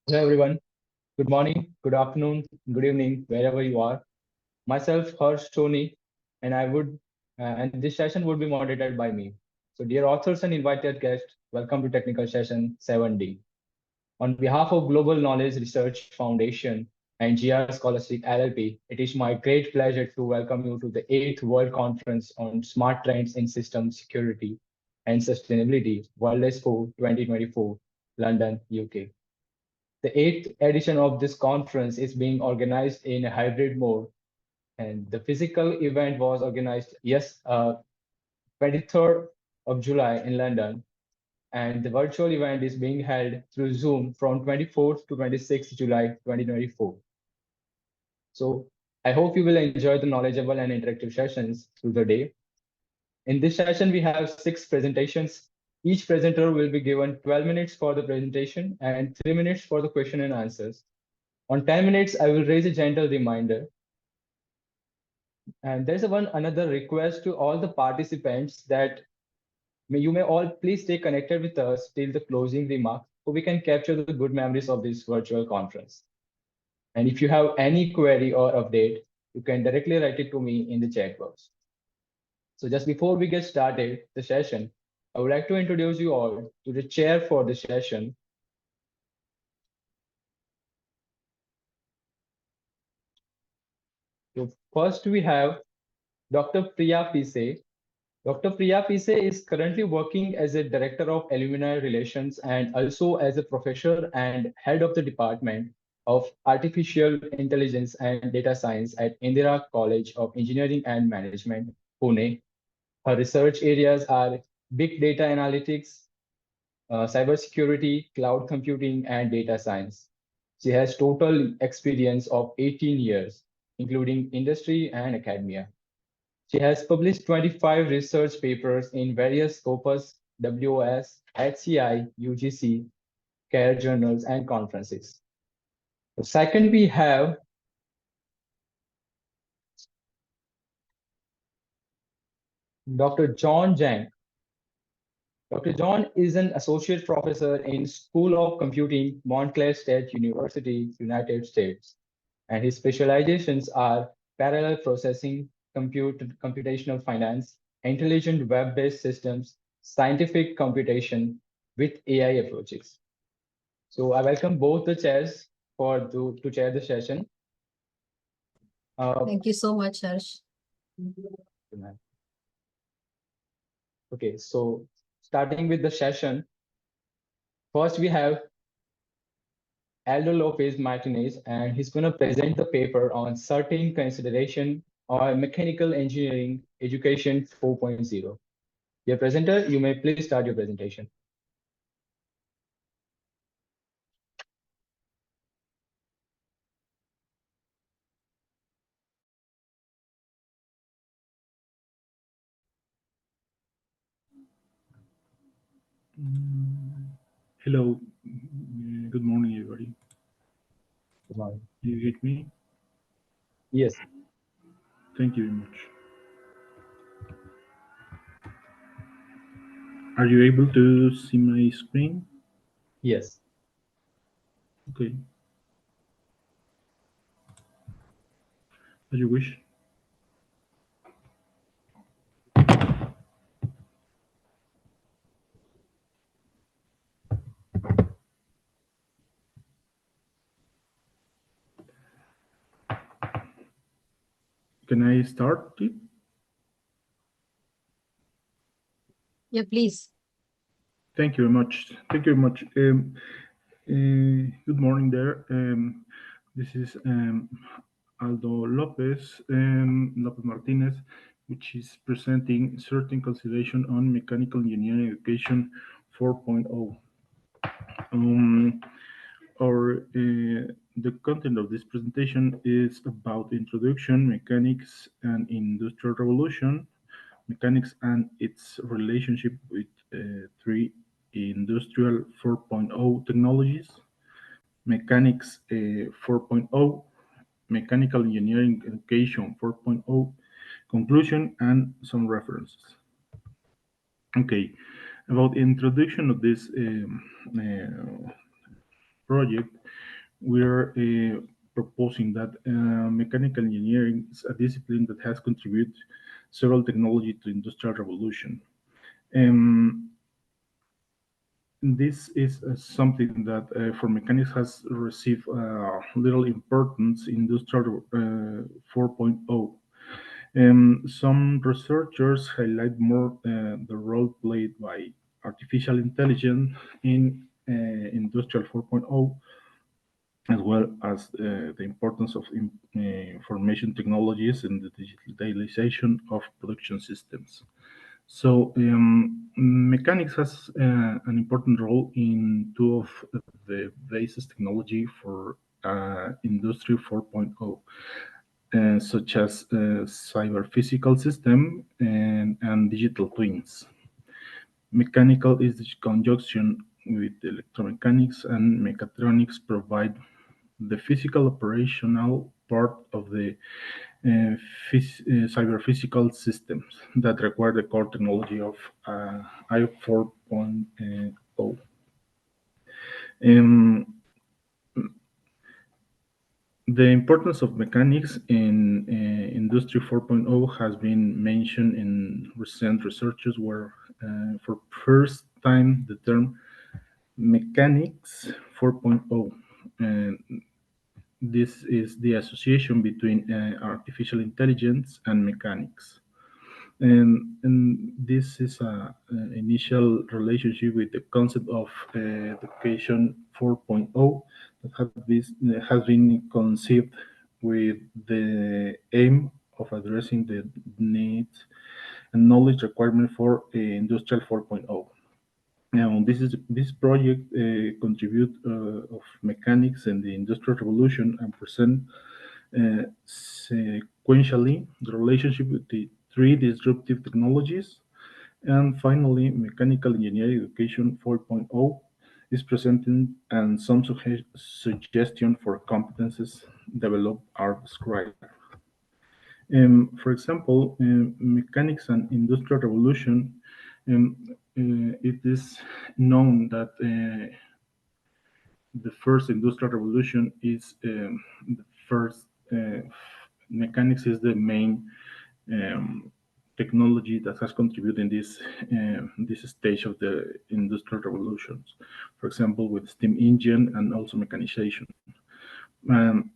Hello, everyone. Good morning, good afternoon, good evening, wherever you are. Myself, Harsh Soni, and and this session would be moderated by me. So, dear authors and invited guests, welcome to Technical Session 7D. On behalf of Global Knowledge Research Foundation and GR Scholastic LLP, it is my great pleasure to welcome you to the 8th World Conference on Smart Trends in System Security and Sustainability, WS4 2024, London, UK. The eighth edition of this conference is being organized in a hybrid mode, and the physical event was organized, 23rd of July in London, and the virtual event is being held through Zoom from 24th to 26th July 2024. So I hope you will enjoy the knowledgeable and interactive sessions through the day. In this session, we have 6 presentations. Each presenter will be given 12 minutes for the presentation and 3 minutes for the question and answers. On 10 minutes, I will raise a gentle reminder. And there's one another request to all the participants that you may all please stay connected with us till the closing remark so we can capture the good memories of this virtual conference. And if you have any query or update, you can directly write it to me in the chat box. So just before we get started the session, I would like to introduce you all to the chair for the session. So first we have Dr. Priya Pise. Dr. Priya Pise is currently working as a Director of Alumni Relations and also as a professor and head of the Department of Artificial Intelligence and Data Science at Indira College of Engineering and Management, Pune. Her research areas are big data analytics, cybersecurity, cloud computing, and data science. She has total experience of 18 years, including industry and academia. She has published 25 research papers in various Scopus, WS, HCI, UGC, CARE journals, and conferences. Second, we have Dr. John Zhang. Dr. John is an associate professor in School of Computing, Montclair State University, United States, and his specializations are parallel processing, computational finance, intelligent web-based systems, scientific computation with AI approaches. So I welcome both the chairs to chair the session. Thank you so much, Harsh. Okay, so starting with the session, first we have Aldo Lopez Martinez, and he's going to present the paper on certain consideration or mechanical engineering education 4.0. Dear presenter, you may please start your presentation. Hello, good morning, everybody. Good morning. Do you get me? Yes. Thank you very much. Are you able to see my screen? Yes. Okay. As you wish. Can I start it? Yeah, please. Thank you very much. Thank you very much. Good morning there. This is Aldo Lopez, Lopez Martinez, which is presenting certain consideration on mechanical engineering education 4.0. Or the content of this presentation is about introduction, mechanics, and industrial revolution, mechanics and its relationship with three industrial 4.0 technologies, mechanics 4.0, mechanical engineering education 4.0, conclusion, and some references. Okay, about introduction of this project. we're proposing that mechanical engineering is a discipline that has contributed several technology to industrial revolution. Um, this is something that for mechanics has received little importance in Industrial 4.0. Some researchers highlight more the role played by artificial intelligence in Industrial 4.0, as well as the importance of information technologies and the digitalization of production systems. So, mechanics has an important role in two of the basis technology for Industry 4.0, such as cyber physical system and digital twins. Mechanical is the conjunction with electromechanics and mechatronics provide the physical operational part of the cyber physical systems that require the core technology of IO 4.0. Um, the importance of mechanics in Industry 4.0 has been mentioned in recent researches where for first time the term mechanics 4.0 and this is the association between artificial intelligence and mechanics. And this is a initial relationship with the concept of education 4.0 that has been conceived with the aim of addressing the needs and knowledge requirement for industrial 4.0. Now, this project contribute of mechanics and the industrial revolution and present sequentially the relationship with the three disruptive technologies. And finally, mechanical engineering education 4.0 is presenting and some suggestion for competences developed are described. For example, mechanics and industrial revolution, it is known that the first industrial revolution is the first mechanics is the main um, technology that has contributed in this stage of the industrial revolutions. For example, with steam engine and also mechanization.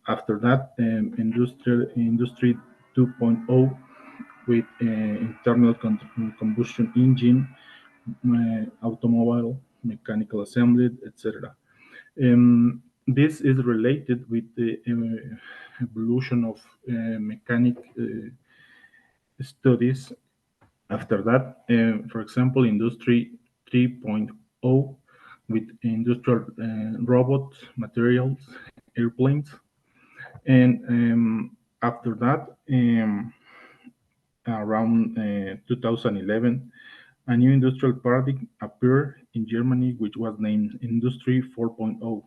After that, industry 2.0 with internal combustion engine, automobile, mechanical assembly, etc. This is related with the evolution of mechanic studies. After that, for example, Industry 3.0 with industrial robots, materials, airplanes, and after that, around 2011, a new industrial paradigm appeared in Germany, which was named Industry 4.0.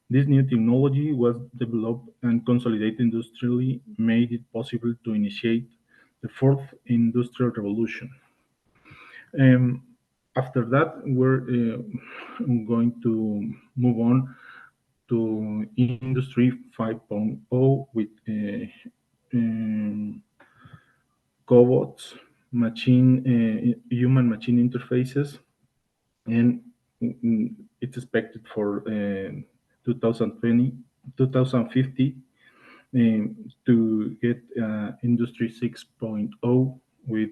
This new technology was developed and consolidated industrially, made it possible to initiate the fourth industrial revolution. Um, After that, we're going to move on to Industry 5.0 with um, cobots, human-machine interfaces, and it's expected for 2020, 2050 to get Industry 6.0 with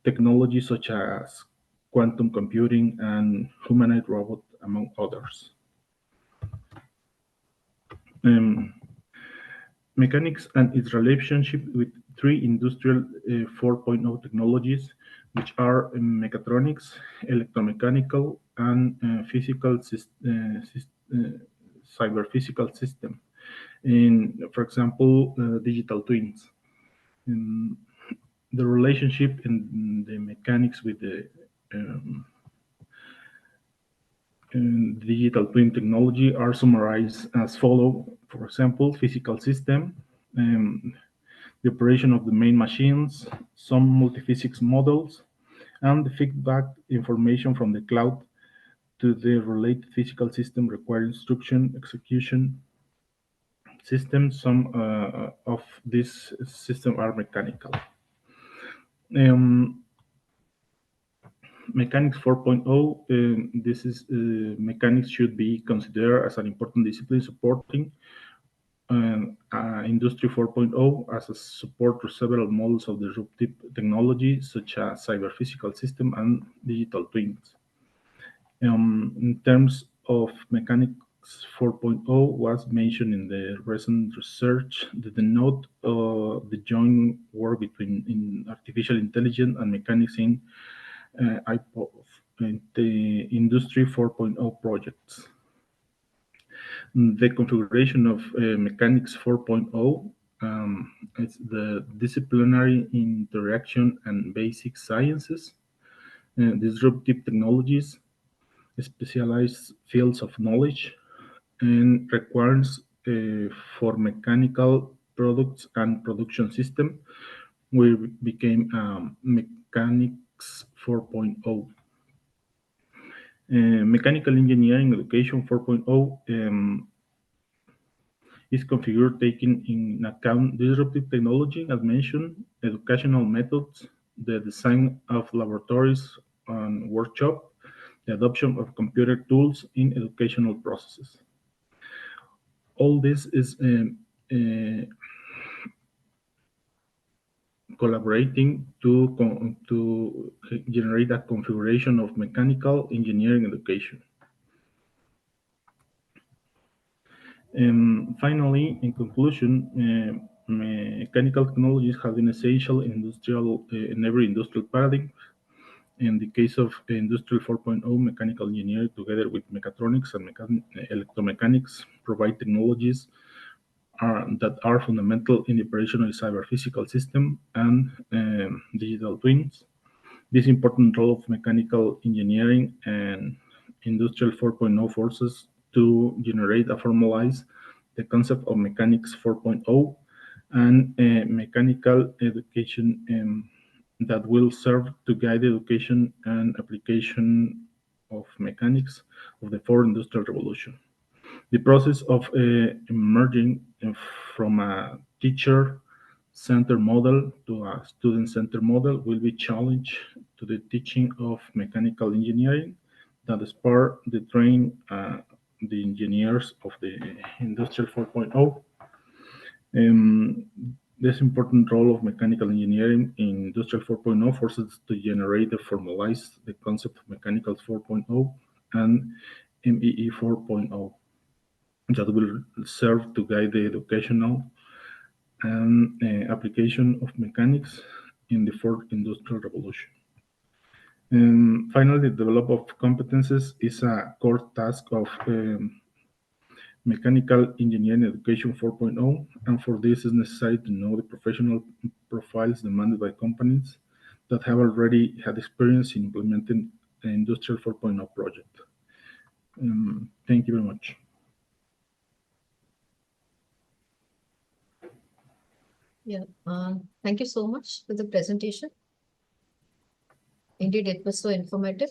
technologies such as quantum computing and humanoid robot, among others. Um, Mechanics and its relationship with three industrial 4.0 technologies, which are mechatronics, electromechanical, and cyber physical system. For example, digital twins. Um, the relationship in the mechanics with the digital twin technology are summarized as follow. For example, physical system, um, the operation of the main machines, some multiphysics models, and the feedback information from the cloud to the related physical system require instruction execution systems. Some of these systems are mechanical. Um, Mechanics 4.0, this is mechanics should be considered as an important discipline supporting Industry 4.0 as a support to several models of disruptive technology such as cyber-physical system and digital twins. In terms of mechanics 4.0 was mentioned in the recent research that denote the joint work between artificial intelligence and mechanics in IPOF, in the Industry 4.0 projects. The configuration of Mechanics 4.0 is the disciplinary interaction and basic sciences, disruptive technologies, specialized fields of knowledge, and requires for mechanical products and production system. We became Mechanics 4.0. Mechanical Engineering Education 4.0 is configured taking in account disruptive technology, as mentioned, educational methods, the design of laboratories and workshop, the adoption of computer tools in educational processes. All this is collaborating to generate a configuration of mechanical engineering education. Finally, in conclusion, mechanical technologies have been essential in every industrial paradigm. In the case of Industry 4.0, mechanical engineering, together with mechatronics and electromechanics, provide technologies that are fundamental in the operation of cyber-physical system and digital twins. This important role of mechanical engineering and Industrial 4.0 forces to generate and formalize the concept of Mechanics 4.0 and mechanical education that will serve to guide the education and application of mechanics of the fourth industrial revolution. The process of emerging from a teacher-centered model to a student-centered model will be challenged to the teaching of mechanical engineering that spur the train the engineers of the Industrial 4.0. This important role of mechanical engineering in Industrial 4.0 forces to generate and formalize the concept of Mechanical 4.0 and MEE 4.0 that will serve to guide the educational and application of mechanics in the fourth industrial revolution. And finally, the development of competences is a core task of Mechanical Engineering Education 4.0, and for this is necessary to know the professional profiles demanded by companies that have already had experience in implementing the Industrial 4.0 project. Thank you very much. Yeah, thank you so much for the presentation. Indeed, it was so informative.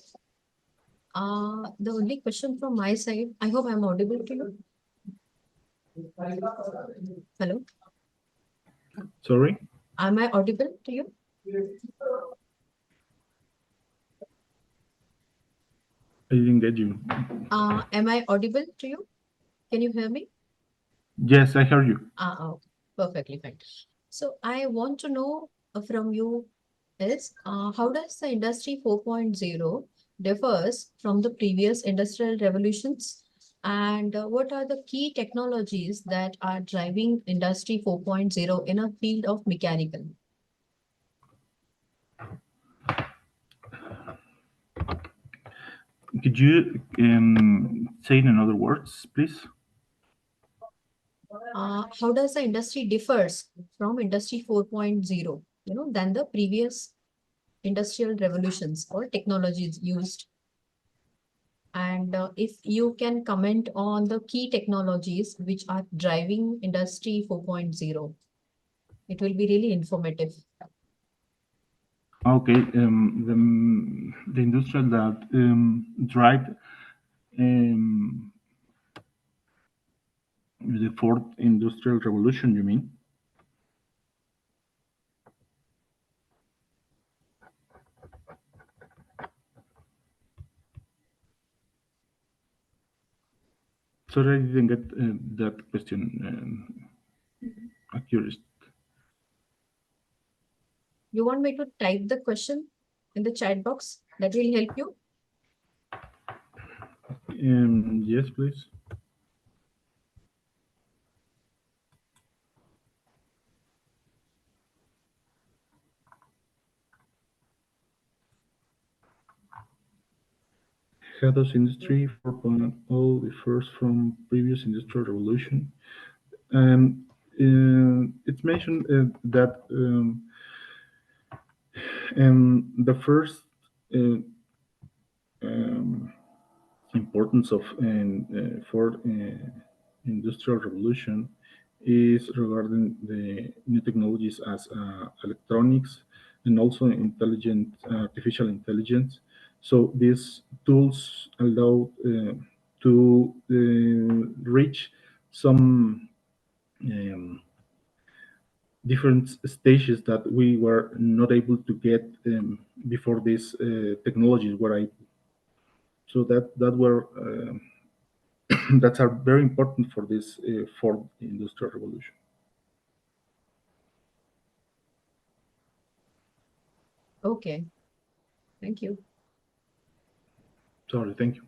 The only question from my side, I hope I'm audible to you. Hello, Sorry, am I audible to you? I didn't get you. Am I audible to you? Can you hear me? Yes, I heard you. Okay, perfectly fine. So I want to know from you is how does the Industry 4.0 differs from the previous industrial revolutions, and what are the key technologies that are driving Industry 4.0 in a field of mechanical? Could you say it in other words, please? How does the industry differs from Industry 4.0, than the previous industrial revolutions or technologies used? And if you can comment on the key technologies which are driving Industry 4.0, it will be really informative. Okay, the industrial that drive Um, the fourth industrial revolution, you mean? Sorry, I didn't get that question accurate. You want me to type the question in the chat box? That will help you. Yes, please. How does Industry 4.0 differs from previous industrial revolution? It's mentioned that the first uh, um, importance of fourth industrial revolution is regarding the new technologies as electronics and also artificial intelligence. So these tools allow to reach some um, different stages that we were not able to get before these technologies were able. So that were that are very important for this fourth industrial revolution. Okay. Thank you. Sorry, thank you.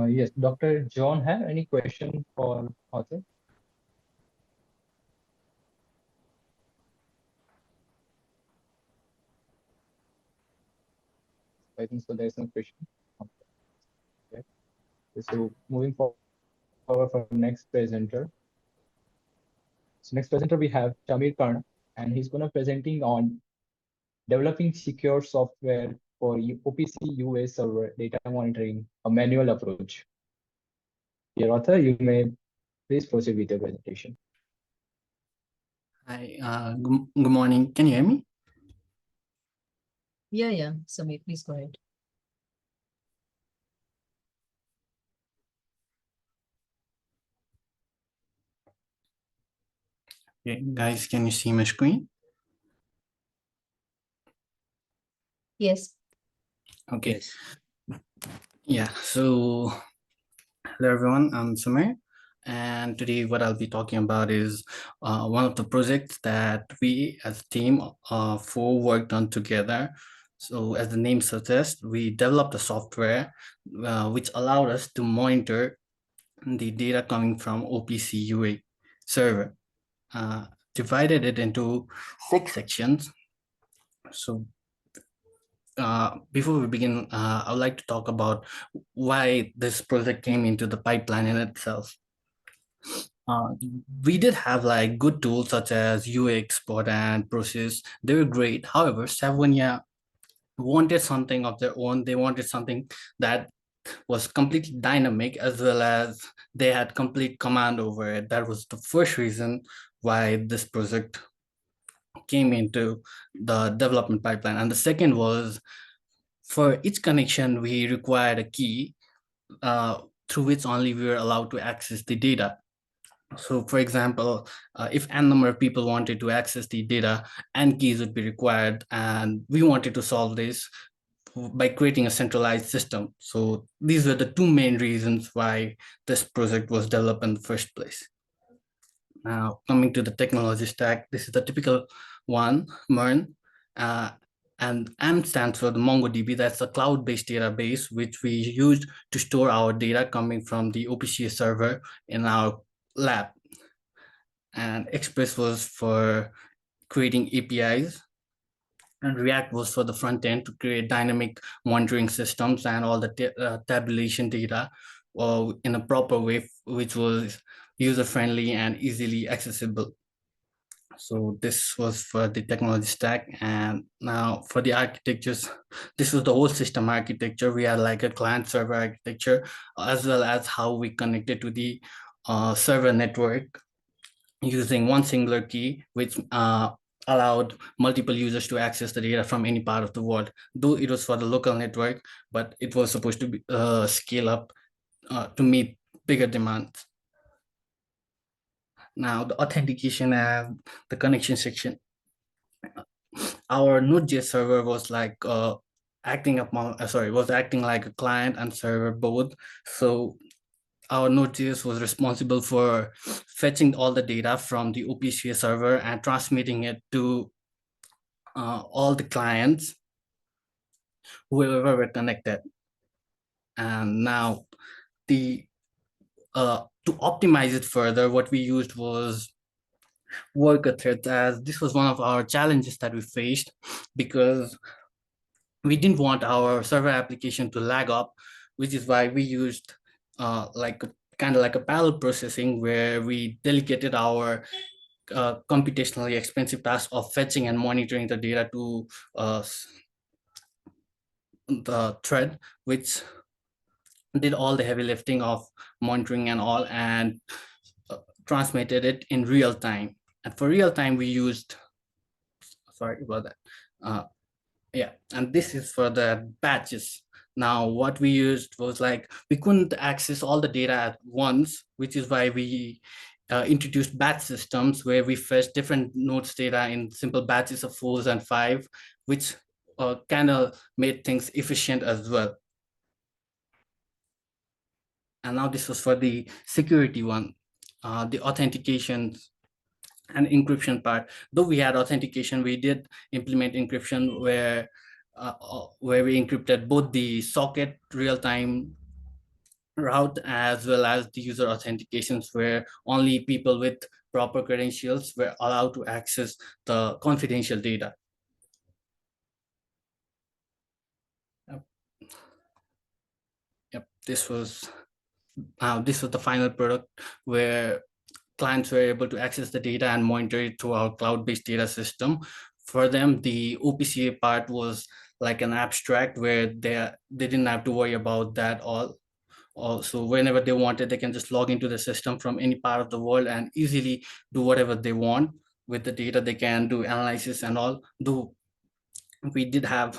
Yes, Dr. John, have any question for author? I think so. There's no question. Okay. So moving forward for next presenter. So next presenter we have Shamir Khan, and he's gonna presenting on developing secure software for OPC UA server data monitoring, a manual approach. Dear author, you may please proceed with your presentation. Hi, good morning. Can you hear me? Yeah, Samir, please go ahead. Okay, guys, can you see my screen? Yes. Okay. Yes. Yeah, so hello everyone, I'm Samir. And today what I'll be talking about is one of the projects that we as a team of four worked on together. So as the name suggests, we developed a software which allowed us to monitor the data coming from OPC UA server. Divided it into 6 sections. So before we begin, I would like to talk about why this project came into the pipeline in itself. We did have like good tools such as UA export and process. They were great. However, Savonia wanted something of their own. They wanted something that was completely dynamic, as well as they had complete command over it. That was the first reason why this project came into the development pipeline. And the second was, for each connection, we required a key through which only we were allowed to access the data. So for example, if n number of people wanted to access the data, n keys would be required, and we wanted to solve this by creating a centralized system. So these were the two main reasons why this project was developed in the first place. Now, coming to the technology stack, this is the typical one, MERN, and M stands for the MongoDB. That's a cloud-based database which we used to store our data coming from the OPC server in our lab. And Express was for creating APIs, and React was for the front end to create dynamic monitoring systems and all the tabulation data in a proper way, which was user-friendly and easily accessible. So this was for the technology stack. And now for the architectures, this was the whole system architecture. We had like a client server architecture, as well as how we connected to the server network using one singular key, which allowed multiple users to access the data from any part of the world. Though it was for the local network, but it was supposed to be scale up to meet bigger demands. Now the authentication and the connection section. Our Node.js server was like acting like a client and server both. So our Node.js was responsible for fetching all the data from the OPCA server and transmitting it to all the clients, whoever were connected. And now to optimize it further, what we used was worker threads, as this was one of our challenges that we faced, because we didn't want our server application to lag up, which is why we used kind of like a parallel processing, where we delegated our computationally expensive task of fetching and monitoring the data to the thread, which did all the heavy lifting of monitoring and all, and transmitted it in real time. And for real time, we used, sorry about that. Yeah, and this is for the batches. Now, what we used was like, we couldn't access all the data at once, which is why we introduced batch systems where we fetch different nodes data in simple batches of 4s and 5, which kind of made things efficient as well. And now this was for the security one, the authentication and encryption part. Though we had authentication, we did implement encryption where we encrypted both the socket real-time route as well as the user authentications, where only people with proper credentials were allowed to access the confidential data. Yep, this was the final product, where clients were able to access the data and monitor it through our cloud-based data system. For them, the OPCA part was like an abstract where they didn't have to worry about that all. Also, whenever they wanted, they can just log into the system from any part of the world and easily do whatever they want with the data. They can do analysis and all. Though we did have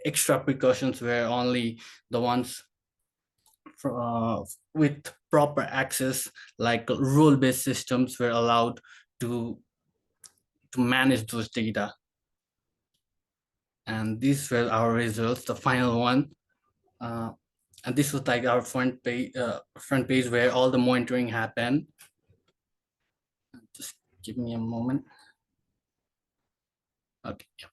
extra precautions where only the ones with proper access, like role-based systems, were allowed to manage those data. And these were our results, the final one. And this was like our front page where all the monitoring happened. Just give me a moment. Okay. Yeah.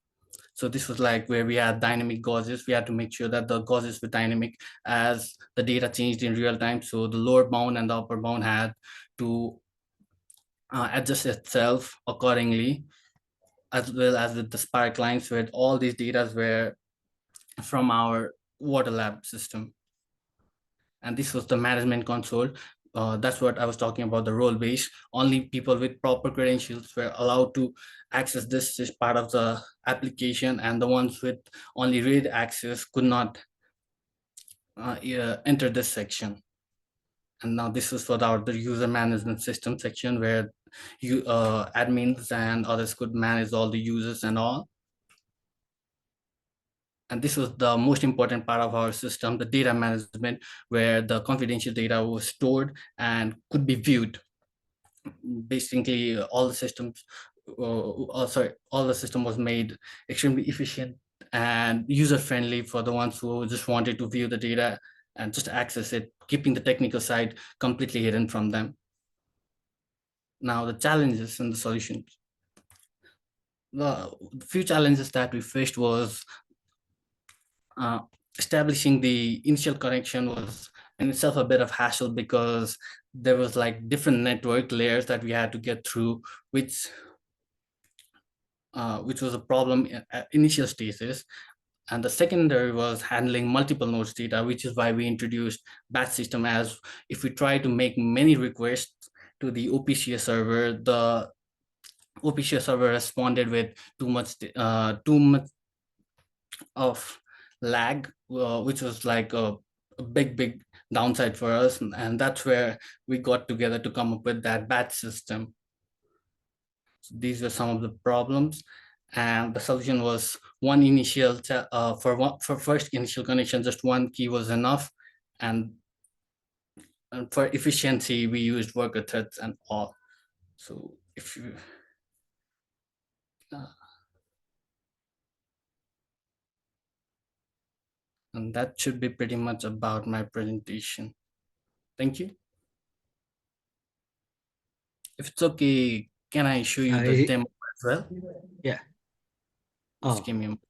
So this was like where we had dynamic gauzes. We had to make sure that the gauzes were dynamic as the data changed in real time. So the lower bound and the upper bound had to adjust itself accordingly, as well as with the Spark lines, where all these data were from our water lab system. And this was the management console. That's what I was talking about, the role base. Only people with proper credentials were allowed to access this part of the application, and the ones with only read access could not enter this section. And now this is for the user management system section, where you admins and others could manage all the users and all. And this was the most important part of our system, the data management, where the confidential data was stored and could be viewed. Basically, all the system was made extremely efficient and user-friendly for the ones who just wanted to view the data and just access it, keeping the technical side completely hidden from them. Now, the challenges and the solutions. The few challenges that we faced was establishing the initial connection was in itself a bit of hassle, because there was like different network layers that we had to get through, which was a problem at initial stages. And the secondary was handling multiple nodes data, which is why we introduced batch system. As if we try to make many requests to the OPCA server, the OPCA server responded with too much of lag, which was like a big downside for us. And that's where we got together to come up with that batch system. So these were some of the problems, and the solution was one initial for first initial connection, just one key was enough, and for efficiency we used worker threads and all. So if you and that should be pretty much about my presentation. Thank you. If it's okay, can I show you the demo as well? Yeah. Just give me a moment.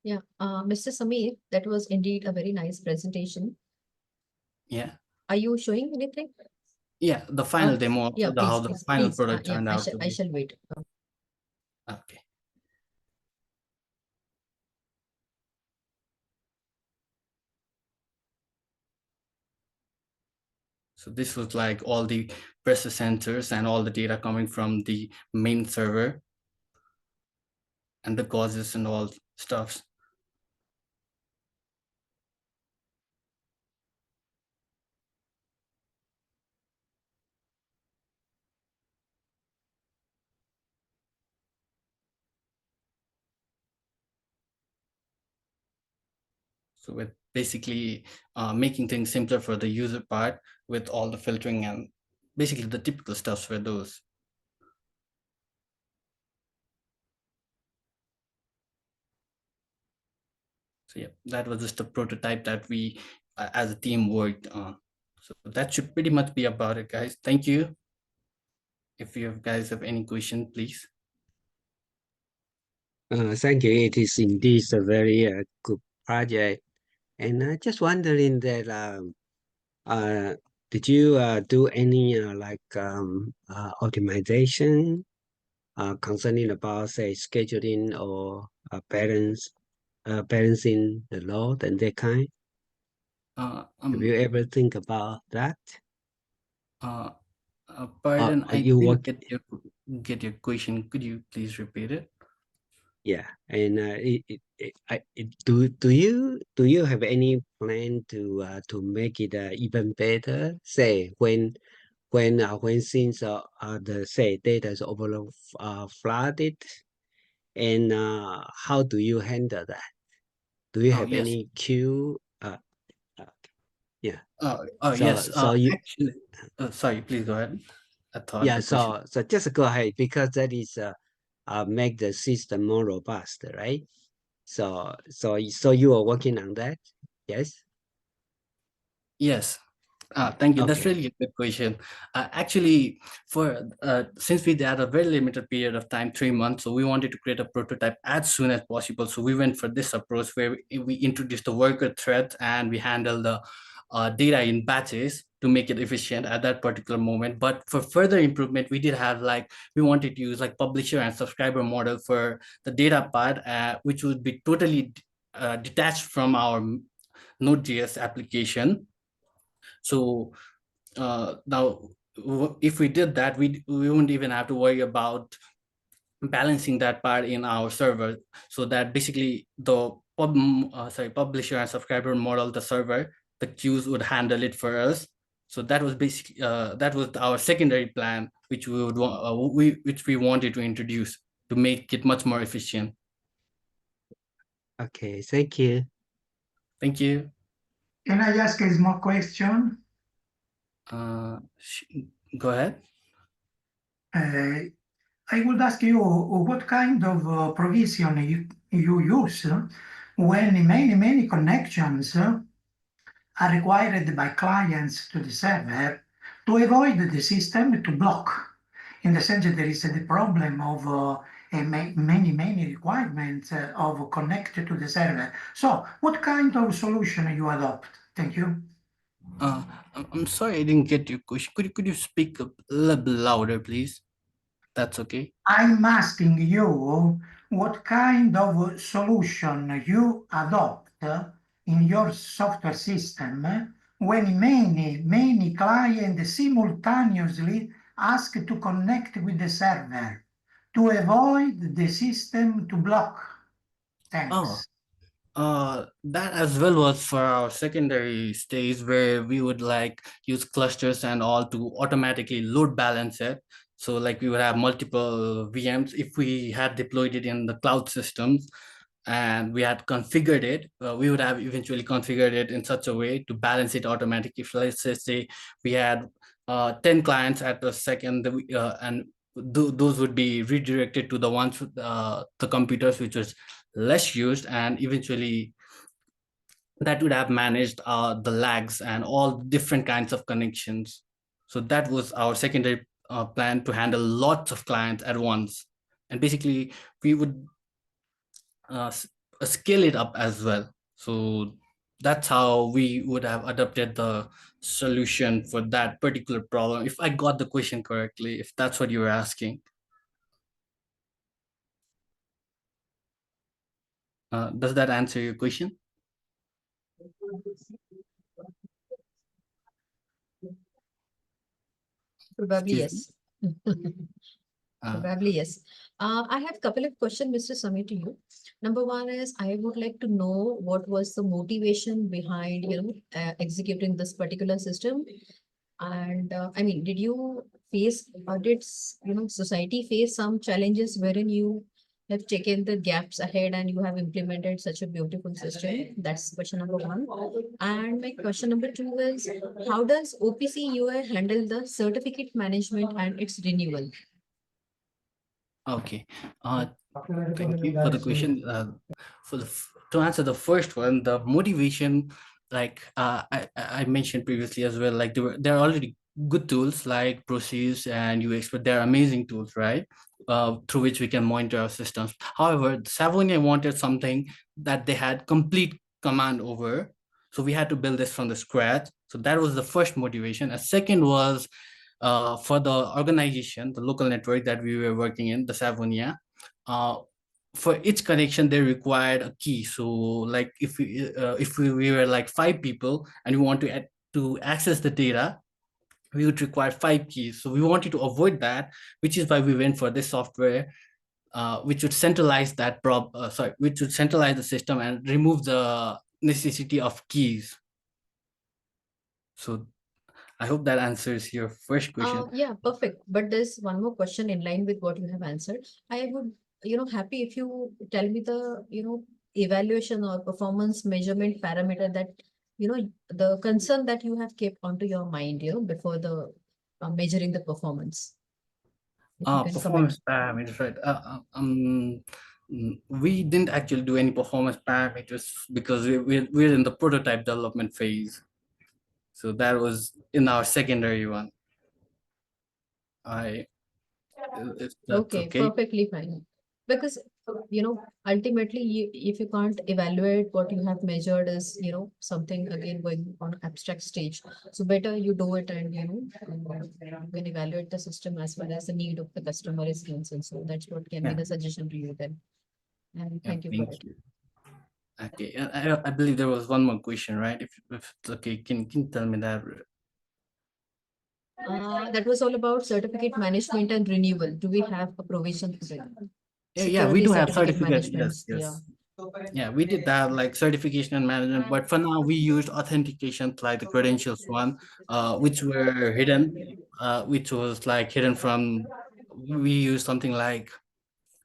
Yeah, Mr. Samir, that was indeed a very nice presentation. Yeah. Are you showing anything? Yeah, the final demo of Yeah, how please, the please, final please. product Yeah, turned out to I be. shall wait. Okay. So this was like all the pressure sensors and all the data coming from the main server and the gauzes and all stuffs. So with basically making things simpler for the user part with all the filtering and basically the typical stuffs for those. So yeah, that was just a prototype that we as a team worked on. So that should pretty much be about it, guys. Thank you. If you guys have any question, please. Thank you. It is indeed a very good project. And just wondering that did you do any optimization concerning about say scheduling or balancing the load and that kind? Have you ever think about that? Pardon, I you didn't work? get your question. Could you please repeat it? Yeah, and do you have any plan to make it even better? Say when things the say data is overload flooded, and how do you handle that? Do you Oh, have yes. any queue? Yeah. Yes. You actually, sorry, please go ahead. I thought yeah. the question. So just go ahead because that is make the system more robust, right? So you are working on that, yes? Yes. Thank you. That's Okay. really a good question. Actually, since we had a very limited period of time, 3 months, so we wanted to create a prototype as soon as possible. So we went for this approach where we introduced the worker thread and we handle the data in batches to make it efficient at that particular moment. But for further improvement, we did have we wanted to use like publisher and subscriber model for the data part, which would be totally detached from our Node.js application. So now, if we did that, we wouldn't even have to worry about balancing that part in our server. So that basically the publisher and subscriber model, the server, the queues would handle it for us. So that was basically that was our secondary plan, which we wanted to introduce to make it much more efficient. Okay, thank you. Thank you. Can I ask a small question? Go ahead. I would ask you what kind of provision you use when many connections are required by clients to the server to avoid the system to block. In the sense that there is the problem of many requirements of connected to the server. So what kind of solution you adopt? Thank you. I'm sorry I didn't get your question. Could you speak a little bit louder, please? That's okay. I'm asking you what kind of solution you adopt in your software system when many clients simultaneously ask to connect with the server to avoid the system to block. Thanks. That as well was for our secondary stage where we would like use clusters and all to automatically load balance it. So like we would have multiple VMs if we had deployed it in the cloud systems and we had configured it, we would have eventually configured it in such a way to balance it automatically. If let's say we had 10 clients at a second and those would be redirected to the ones the computers which was less used, and eventually that would have managed the lags and all different kinds of connections. So that was our secondary plan, to handle lots of clients at once. And basically we would uh, scale it up as well. So that's how we would have adopted the solution for that particular problem, if I got the question correctly, if that's what you were asking. Does that answer your question? Probably Excuse me? yes. Uh, Probably yes. I have a couple of questions, Mr. Sami, to you. Number one is, I would like to know what was the motivation behind, executing this particular system. And I mean, did you face, or society face some challenges wherein you have taken the gaps ahead and you have implemented such a beautiful system? That's question number one. And my question number two is, how does OPC UI handle the certificate management and its renewal? okay. Thank you for the question. To answer the first one, the motivation, like I mentioned previously as well, like there are already good tools like Proceeds and UX, but they're amazing tools, right? Through which we can monitor our systems. However, Savonia wanted something that they had complete command over. So we had to build this from the scratch. So that was the first motivation. A second was for the organization, the local network that we were working in, the Savonia, for each connection they required a key. So like if we were like 5 people and we want to access the data, we would require 5 keys. So we wanted to avoid that, which is why we went for this software, which would centralize which would centralize the system and remove the necessity of keys. So I hope that answers your first question. Yeah, perfect. But there's one more question in line with what you have answered. I would, happy if you tell me the, evaluation or performance measurement parameter that, the concern that you have kept onto your mind, before the measuring the performance. If you can comment. Performance parameters, right? We didn't actually do any performance parameters because we're in the prototype development phase. So that was in our secondary one. If that's Okay, okay. perfectly fine. Because, ultimately, if you can't evaluate what you have measured is, something again going on abstract stage. So better you do it and, you can evaluate the system as well as the need of the customer is concerned. So that's what can be Yeah, the suggestion to you then. And yeah, thank you for thank it. you. Okay, I believe there was one more question, right? If it's okay, can you tell me that? That was all about certificate management and renewal. Do we have a provision for it? Yeah, we Security do have certificate certificate. management. Yes, Yeah. yes. Yeah, we did that like certification and management, but for now we used authentication like the credentials one, which were hidden, which was like hidden from. We used something like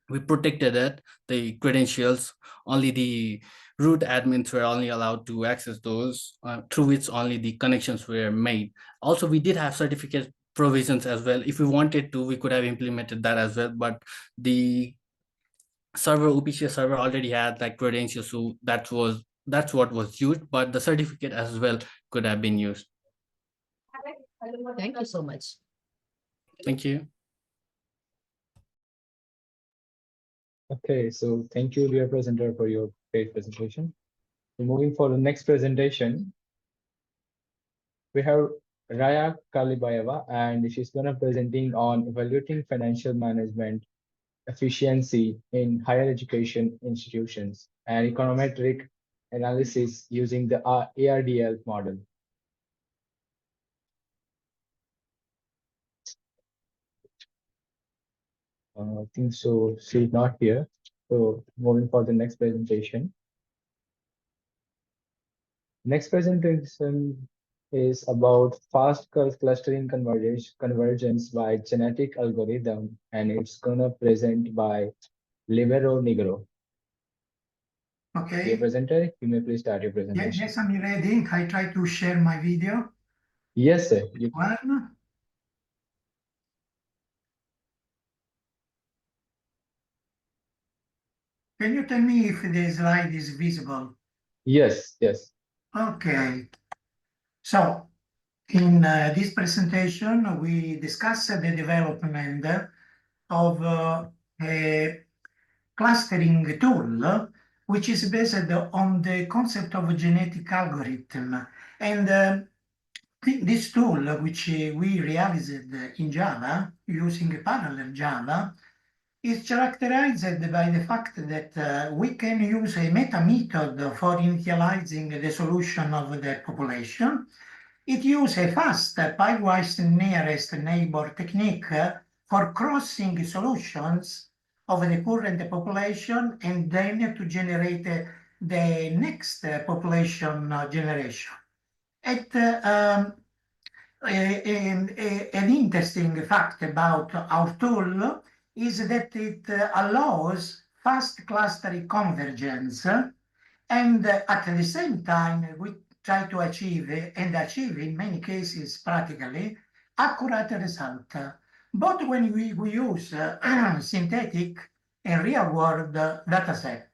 we protected it, the credentials. Only the root admins were only allowed to access those, through which only the connections were made. Also, we did have certificate provisions as well. If we wanted to, we could have implemented that as well, but the server OPC server already had like credentials, so that's what was used, but the certificate as well could have been used. Thank you so much. Thank you. Okay, so thank you, dear presenter, for your great presentation. So moving for the next presentation, we have Raya Kalibayeva, and she's gonna presenting on evaluating financial management efficiency in higher education institutions and econometric analysis using the ARDL model. I think so she's not here. So moving for the next presentation. Next presentation is about fast clustering convergence by genetic algorithm, and it's gonna present by Libero Negro. Dear Okay. presenter, you may please start your presentation. Yes, I'm ready. I try to share my video. Yes, sir. You One. Can you tell me if the slide is visible? Yes, yes. Okay. So in this presentation, we discuss the development of a clustering tool, which is based on the concept of a genetic algorithm. And this tool, which we realized in Java, using parallel Java, is characterized by the fact that we can use a meta method for initializing the solution of the population. It uses a fast pairwise nearest neighbor technique for crossing solutions of the current population and then to generate the next population generation. An interesting fact about our tool is that it allows fast clustering convergence, and at the same time, we try to achieve and achieve in many cases practically accurate result, both when we use synthetic and real world data set.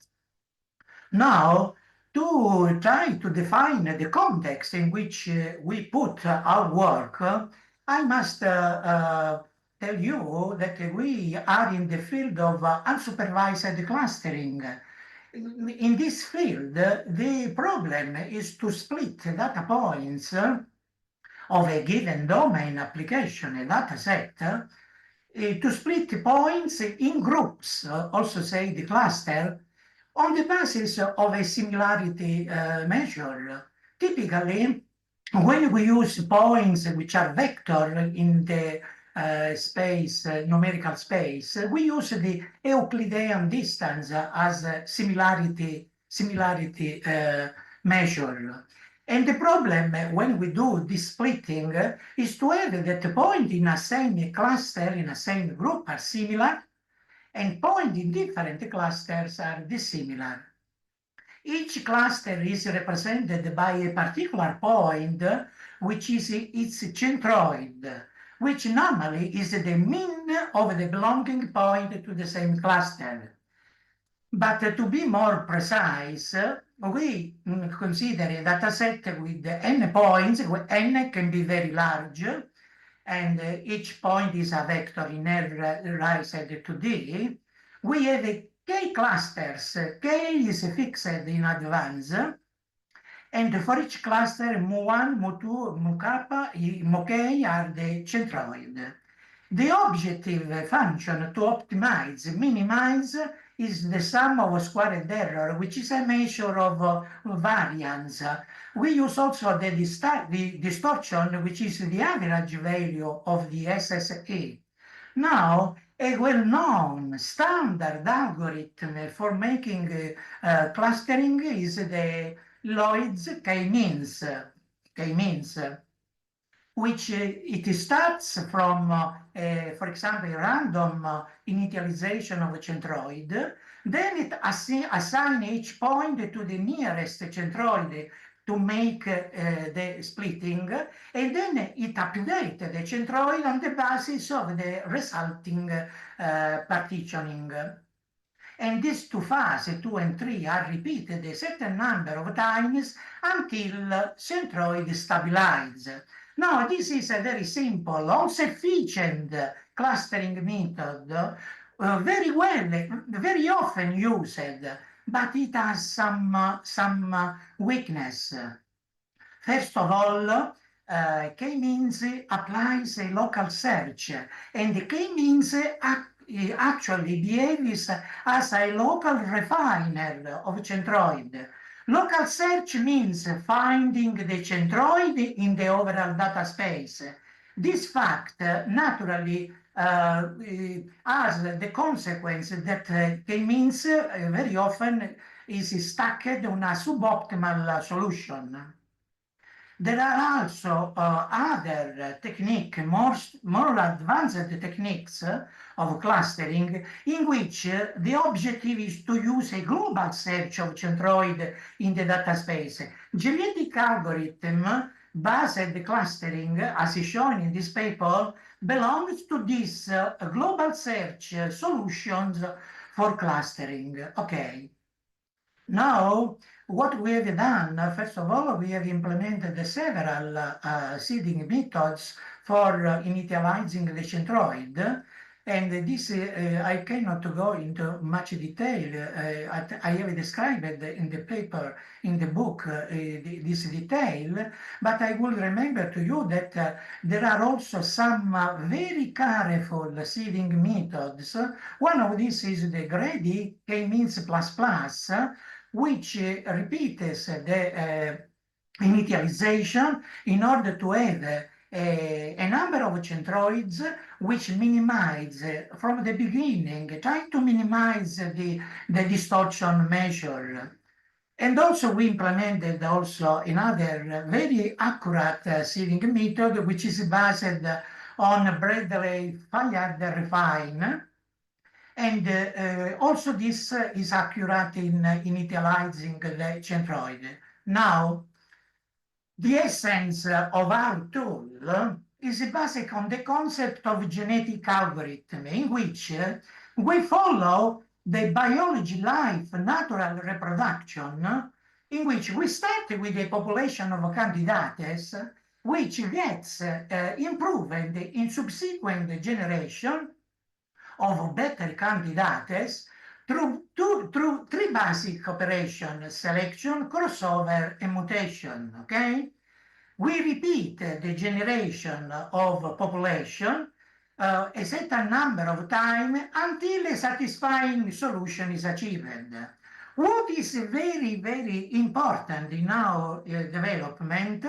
Now, to try to define the context in which we put our work, I must tell you that we are in the field of unsupervised clustering. In this field, the problem is to split data points of a given domain application, a data set, to split points in groups, also say the cluster, on the basis of a similarity measure. Typically, when we use points which are vector in the space, numerical space, we use the Euclidean distance as a similarity measure. And the problem when we do this splitting is to have that the point in a same cluster, in a same group are similar, and points in different clusters are dissimilar. Each cluster is represented by a particular point, which is its centroid, which normally is the mean of the belonging point to the same cluster. But to be more precise, we consider a data set with n points, where n can be very large, and each point is a vector inheritized to D. We have k clusters. K is fixed in advance, and for each cluster, mu1, mu2, mu kappa, mu k are the centroid. The objective function to optimize, minimize, is the sum of squared error, which is a measure of variance. We use also the distortion, which is the average value of the SSE. Now, a well-known standard algorithm for making clustering is the Lloyd's K-means, which it starts from, for example, a random initialization of a centroid. Then it assigns each point to the nearest centroid to make the splitting, and then it updates the centroid on the basis of the resulting partitioning. And these two phases, 2 and 3, are repeated a certain number of times until centroid stabilizes. Now, this is a very simple, also efficient clustering method, very often used, but it has some weakness. First of all, K-means applies a local search, and K-means actually behaves as a local refiner of centroid. Local search means finding the centroid in the overall data space. This fact naturally has the consequence that K-means very often is stacked on a suboptimal solution. There are also other technique, more advanced techniques of clustering, in which the objective is to use a global search of centroid in the data space. Genetic algorithm based clustering, as is shown in this paper, belongs to this global search solutions for clustering. Okay. Now, what we have done, first of all, we have implemented several seeding methods for initializing the centroid. And this, I cannot go into much detail. I have described in the paper, in the book, this detail, but I will remember to you that there are also some very careful seeding methods. One of these is the greedy k-means plus plus, which repeats the initialization in order to have a number of centroids which minimize from the beginning, try to minimize the distortion measure. And also we implemented also another very accurate seeding method, which is based on Bradley-Fayard refine. And also this is accurate in initializing the centroid. Now, the essence of our tool is based on the concept of genetic algorithm, in which we follow the biology, life, natural reproduction, in which we start with a population of candidates, which gets improved in subsequent generation of better candidates through three basic operations: selection, crossover, and mutation. Okay, we repeat the generation of population a certain number of times until a satisfying solution is achieved. What is very, very important in our development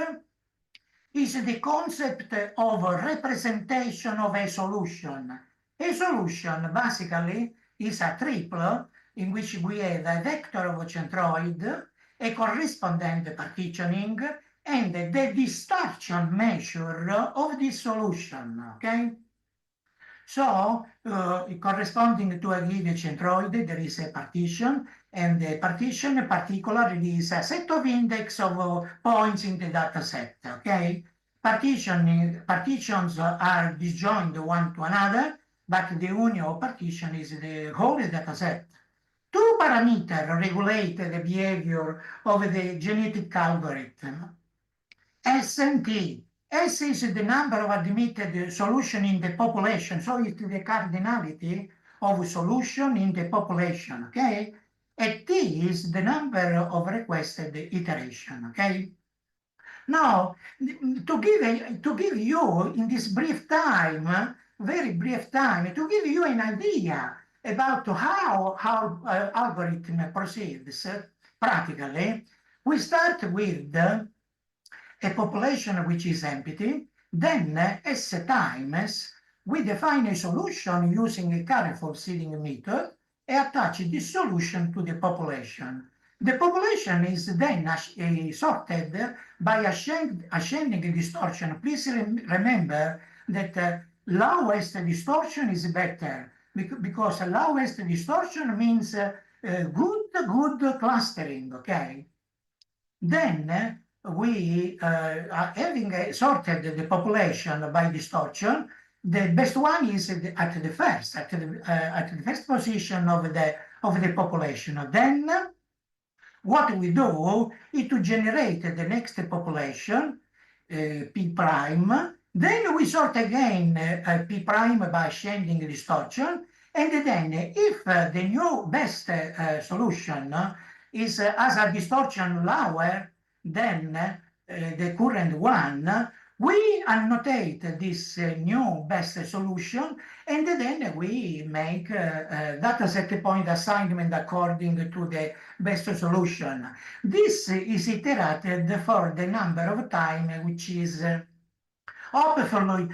is the concept of representation of a solution. A solution basically is a triple in which we have a vector of centroid, a correspondent partitioning, and the distortion measure of this solution. Okay? So, corresponding to a given centroid, there is a partition, and the partition particularly is a set of index of points in the data set. Okay? Partitions are disjoined one to another, but the union of partition is the whole data set. Two parameters regulate the behavior of the genetic algorithm: S and T. S is the number of admitted solution in the population, so it's the cardinality of solution in the population, okay? And T is the number of requested iteration, okay? Now, to give you in this brief time, very brief time, to give you an idea about how algorithm proceeds practically, we start with a population which is empty, then S times, we define a solution using a careful seeding method and attach this solution to the population. The population is then sorted by ascending distortion. Please remember that lowest distortion is better because lowest distortion means good clustering, okay? Then we are having sorted the population by distortion. The best one is at the first position of the population. Then what we do is to generate the next population, P prime. Then we sort again P prime by ascending distortion. And then if the new best solution is as a distortion lower than the current one, we annotate this new best solution, and then we make data set point assignment according to the best solution. This is iterated for the number of time, which is hopefully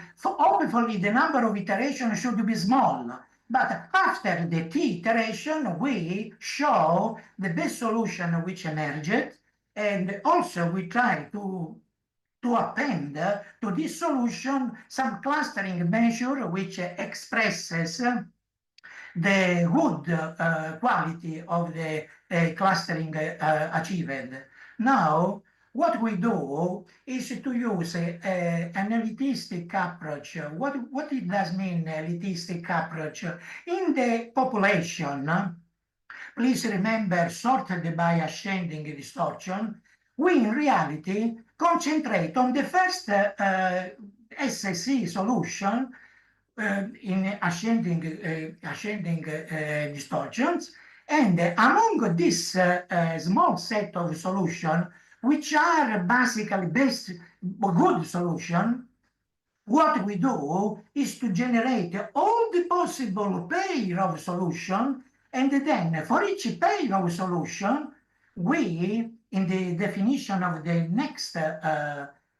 the number of iterations should be small. But after the T iteration, we show the best solution which emerged, and also we try to to append to this solution some clustering measure which expresses the good quality of the clustering achieved. Now, what we do is to use an elitistic approach. What it does mean, elitistic approach? In the population, please remember sorted by ascending distortion, we in reality concentrate on the first SSE solution in ascending distortions, and among this small set of solutions, which are basically best good solution, what we do is to generate all the possible pair of solution, and then for each pair of solution, we, in the definition of the next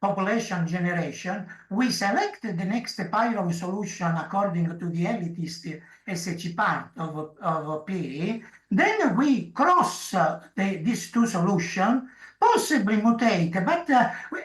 population generation, we select the next pair of solution according to the elitist SH part of P. Then we cross these two solutions, possibly mutate, but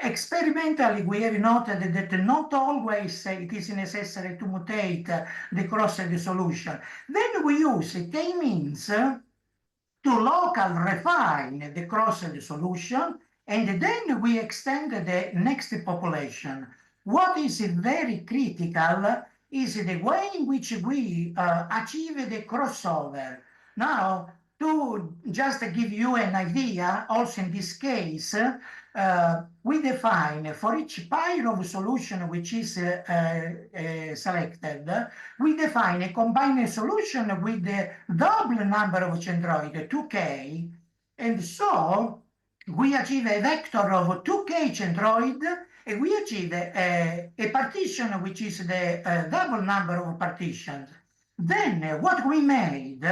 experimentally we have noted that not always it is necessary to mutate the crossed solution. Then we use k-means to local refine the crossed solution, and then we extend the next population. What is very critical is the way in which we achieve the crossover. Now, to just give you an idea, also in this case, we define for each pair of solution which is selected, we define a combined solution with the double number of centroid, 2k, and so we achieve a vector of 2k centroid, and we achieve a partition which is the double number of partitions. Then what we made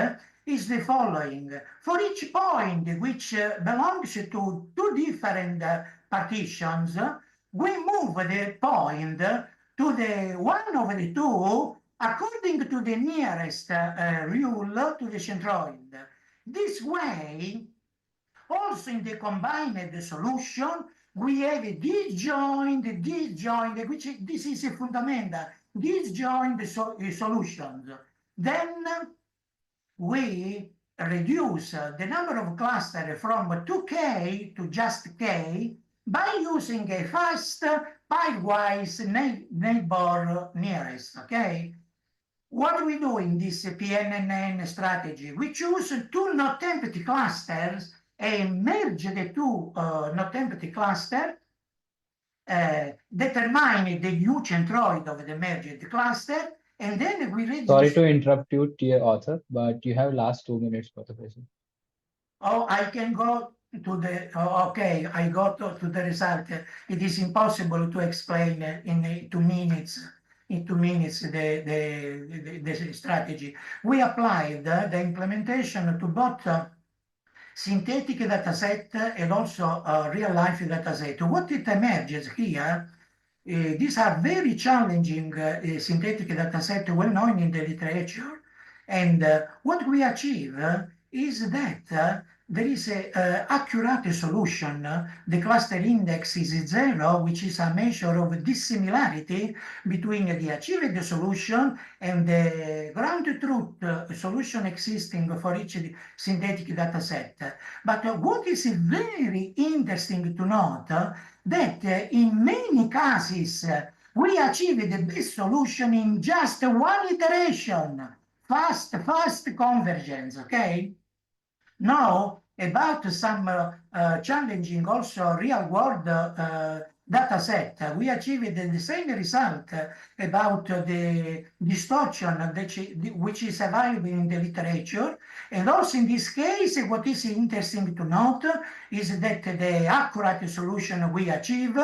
is the following. For each point which belongs to two different partitions, we move the point to the one of the two according to the nearest rule to the centroid. This way, also in the combined solution, we have a disjoint, which this is a fundamental, disjoint solutions. Then we reduce the number of clusters from 2k to just k by using a fast pairwise neighbor nearest, okay? What we do in this PNNN strategy, we choose two not empty clusters and merge the two not empty clusters, determine the new centroid of the merged cluster, and then we reduce. Sorry to interrupt you, dear author, but you have last 2 minutes for the presentation. Oh, I can go to the, okay, I got to the result. It is impossible to explain in 2 minutes. In 2 minutes, the strategy. We applied the implementation to both synthetic dataset and also real-life dataset. What it emerges here, these are very challenging synthetic dataset, well known in the literature. And what we achieve is that there is an accurate solution. The cluster index is 0, which is a measure of dissimilarity between the achieved solution and the ground truth solution existing for each synthetic dataset. But what is very interesting to note that in many cases we achieve the best solution in just one iteration. Fast convergence, okay? Now, about some challenging also real-world data set, we achieved the same result about the distortion which is available in the literature. And also in this case, what is interesting to note is that the accurate solution we achieve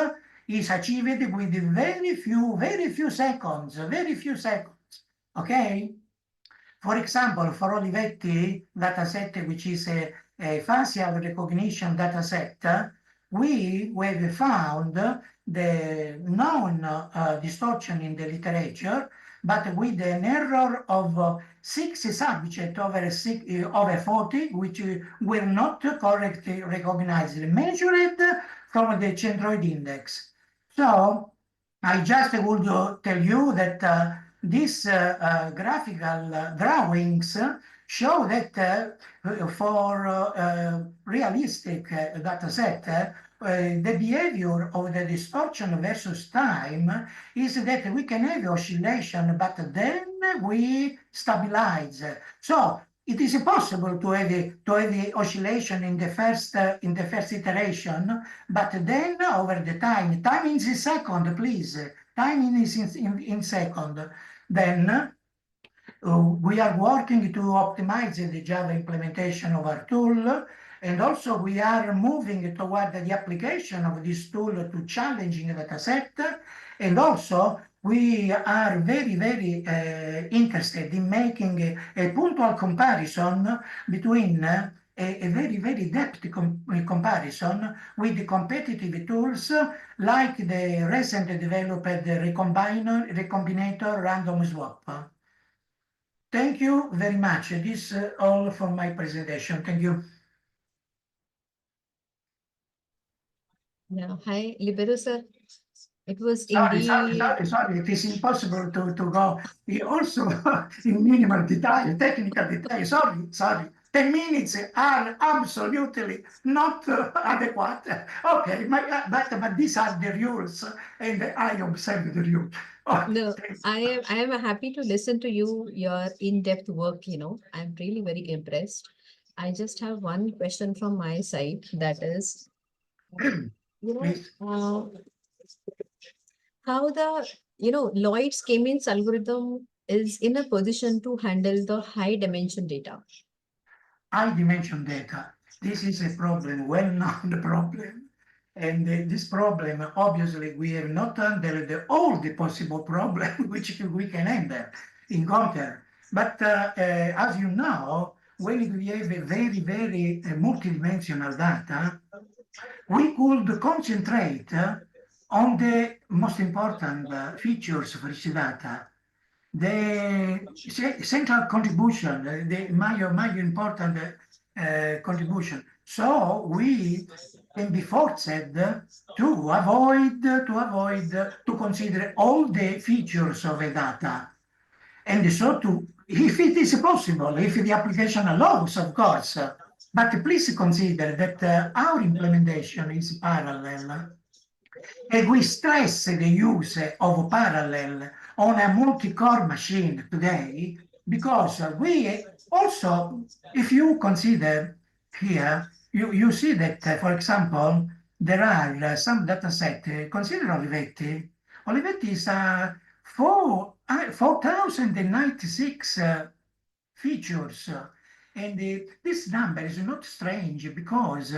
is achieved with very few seconds, okay? For example, for Olivetti dataset, which is a facial recognition dataset, we have found the known distortion in the literature, but with an error of 6 subjects over 40, which were not correctly recognized, measured from the centroid index. So I just would tell you that these graphical drawings show that for realistic data set, the behavior of the distortion versus time is that we can have oscillation, but then we stabilize. So it is possible to have a oscillation in the first iteration, but then over the time is in second, please. Time is in second. Then we are working to optimize the Java implementation of our tool, and also we are moving toward the application of this tool to challenging data set, and also we are very, very interested in making a punctual comparison between a very, very depth comparison with the competitive tools like the recently developed recombinator random swap. Thank you very much. This is all for my presentation. Thank you. Yeah, hi, Libero sir. It was Sorry, indeed. sorry. It is impossible to go also in minimal detail, technical detail. Sorry. 10 minutes are absolutely not adequate. Okay, but these are the rules, and I observe the rules. No, I am happy to listen to you, your in-depth work, I'm really very impressed. I just have one question from my side, that is, Please. How the, Lloyd's K-means algorithm is in a position to handle the high dimension data. High dimension data. This is a problem, well-known problem. And this problem, obviously, we have not handled all the possible problems which we can handle in Conquer. But as you know, when we have a very, very multidimensional data, we could concentrate on the most important features for each data. The central contribution, the major important contribution. So we can be forced to avoid to consider all the features of a data, and so to, if it is possible, if the application allows, of course. But please consider that our implementation is parallel. And we stress the use of parallel on a multi-core machine today because we also, if you consider here, you see that, for example, there are some data set, consider Olivetti. Olivetti is 4,096 features. And this number is not strange because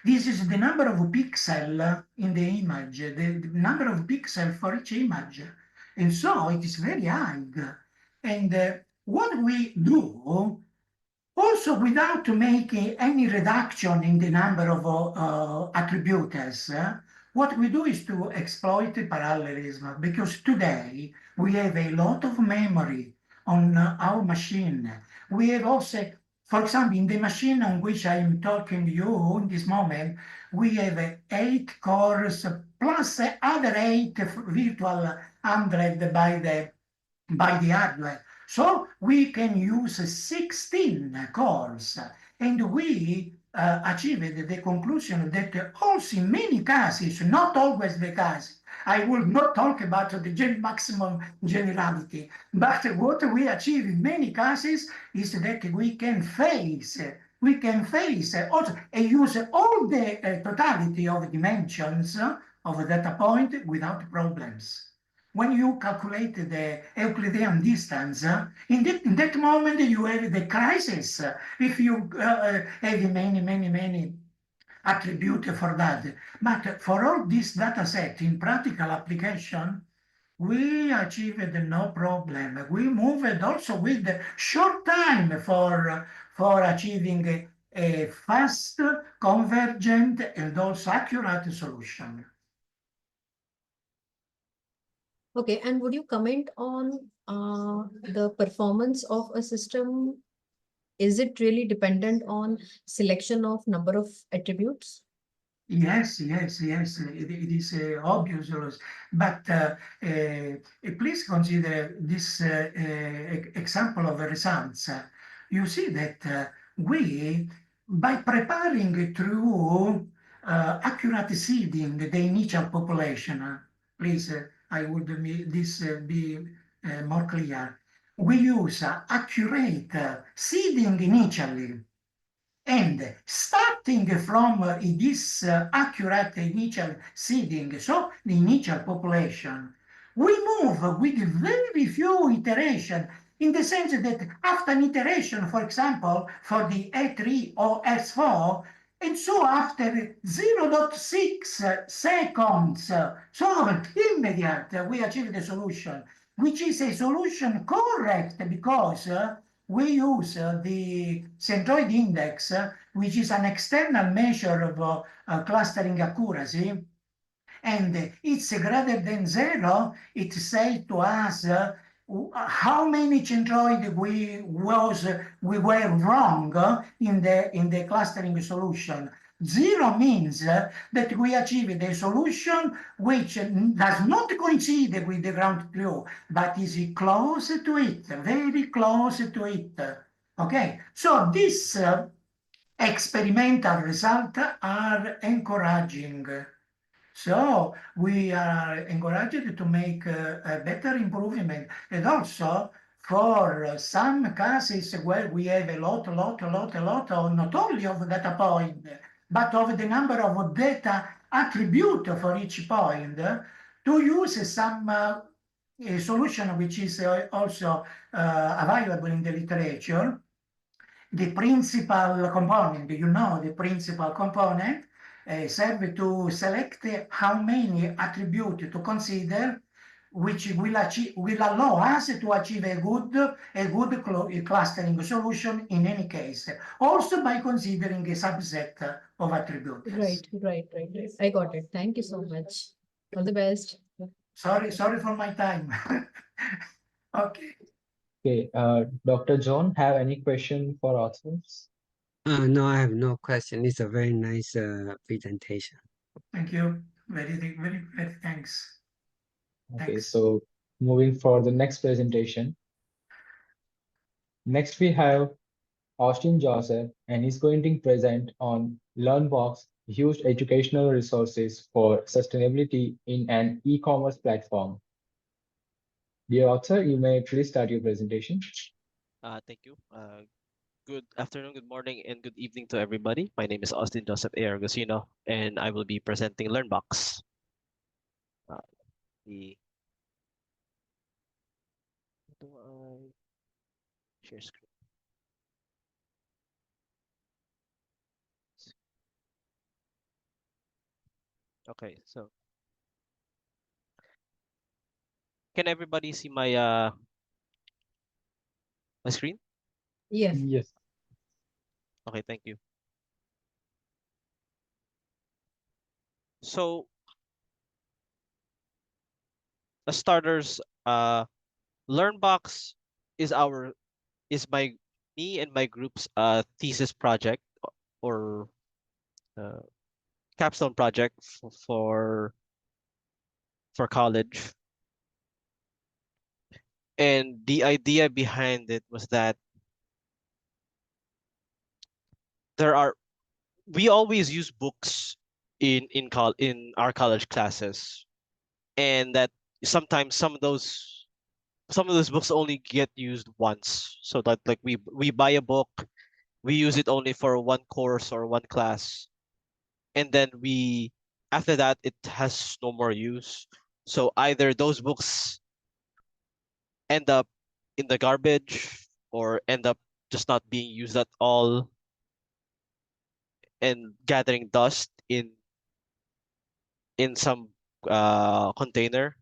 this is the number of pixels in the image, the number of pixels for each image. And so it is very high. And what we do, also without making any reduction in the number of attributes, what we do is to exploit parallelism, because today we have a lot of memory on our machine. We have also, for example, in the machine on which I am talking to you in this moment, we have 8 cores plus other 8 virtual 100 by the hardware. So we can use 16 cores, and we achieved the conclusion that also in many cases, not always the case, I will not talk about the maximum generality, but what we achieve in many cases is that we can face also and use all the totality of dimensions of a data point without problems. When you calculate the Euclidean distance, in that moment you have the crisis. If you have many attributes for that. But for all this data set in practical application, we achieved no problem. We moved also with short time for achieving a fast, convergent, and also accurate solution. Okay, and would you comment on the performance of a system? Is it really dependent on selection of number of attributes? Yes, yes, yes, it is obvious, Ross. But please consider this example of results. You see that we, by preparing through accurate seeding the initial population, please, I would this be more clear. We use accurate seeding initially. And starting from this accurate initial seeding, so the initial population, we move with very few iteration in the sense that after an iteration, for example, for the A3 or S4, and so after 0.6 seconds, so immediate, we achieve the solution, which is a solution correct because we use the centroid index, which is an external measure of clustering accuracy, and it's greater than 0, it says to us how many centroid we were wrong in the clustering solution. 0 means that we achieved a solution which does not coincide with the ground truth, but is close to it, very close to it. Okay, so these experimental results are encouraging. So we are encouraged to make a better improvement. And also for some cases where we have a lot of not only of data point, but of the number of data attribute for each point, to use some a solution which is also available in the literature, the principal component, the principal component serve to select how many attributes to consider, which will allow us to achieve a good clustering solution in any case, also by considering a subset of attributes. Right. I got it. Thank you so much. All the best. Sorry for my time. Okay, Okay, Dr. John, have any question for authors? No, I have no question. It's a very nice presentation. thank you. Very thanks. Okay, Thanks. so moving for the next presentation. Next, we have Austin Joseph, and he's going to present on LearnBox, huge educational resources for sustainability in an e-commerce platform. Dear author, you may please start your presentation. Thank you. Good afternoon, good morning, and good evening to everybody. My name is Austin Joseph A. Argosino, and I will be presenting LearnBox. The do I share screen? Okay, so can everybody see my my screen? Yes. Yes. Okay, thank you. So, as starters, LearnBox is my me and my group's thesis project or uh, capstone project for college. And the idea behind it was that we always use books in our college classes, and that sometimes some of those books only get used once. So that like we buy a book, we use it only for one course or one class, and then we after that it has no more use. So either those books end up in the garbage or end up just not being used at all and gathering dust in some container.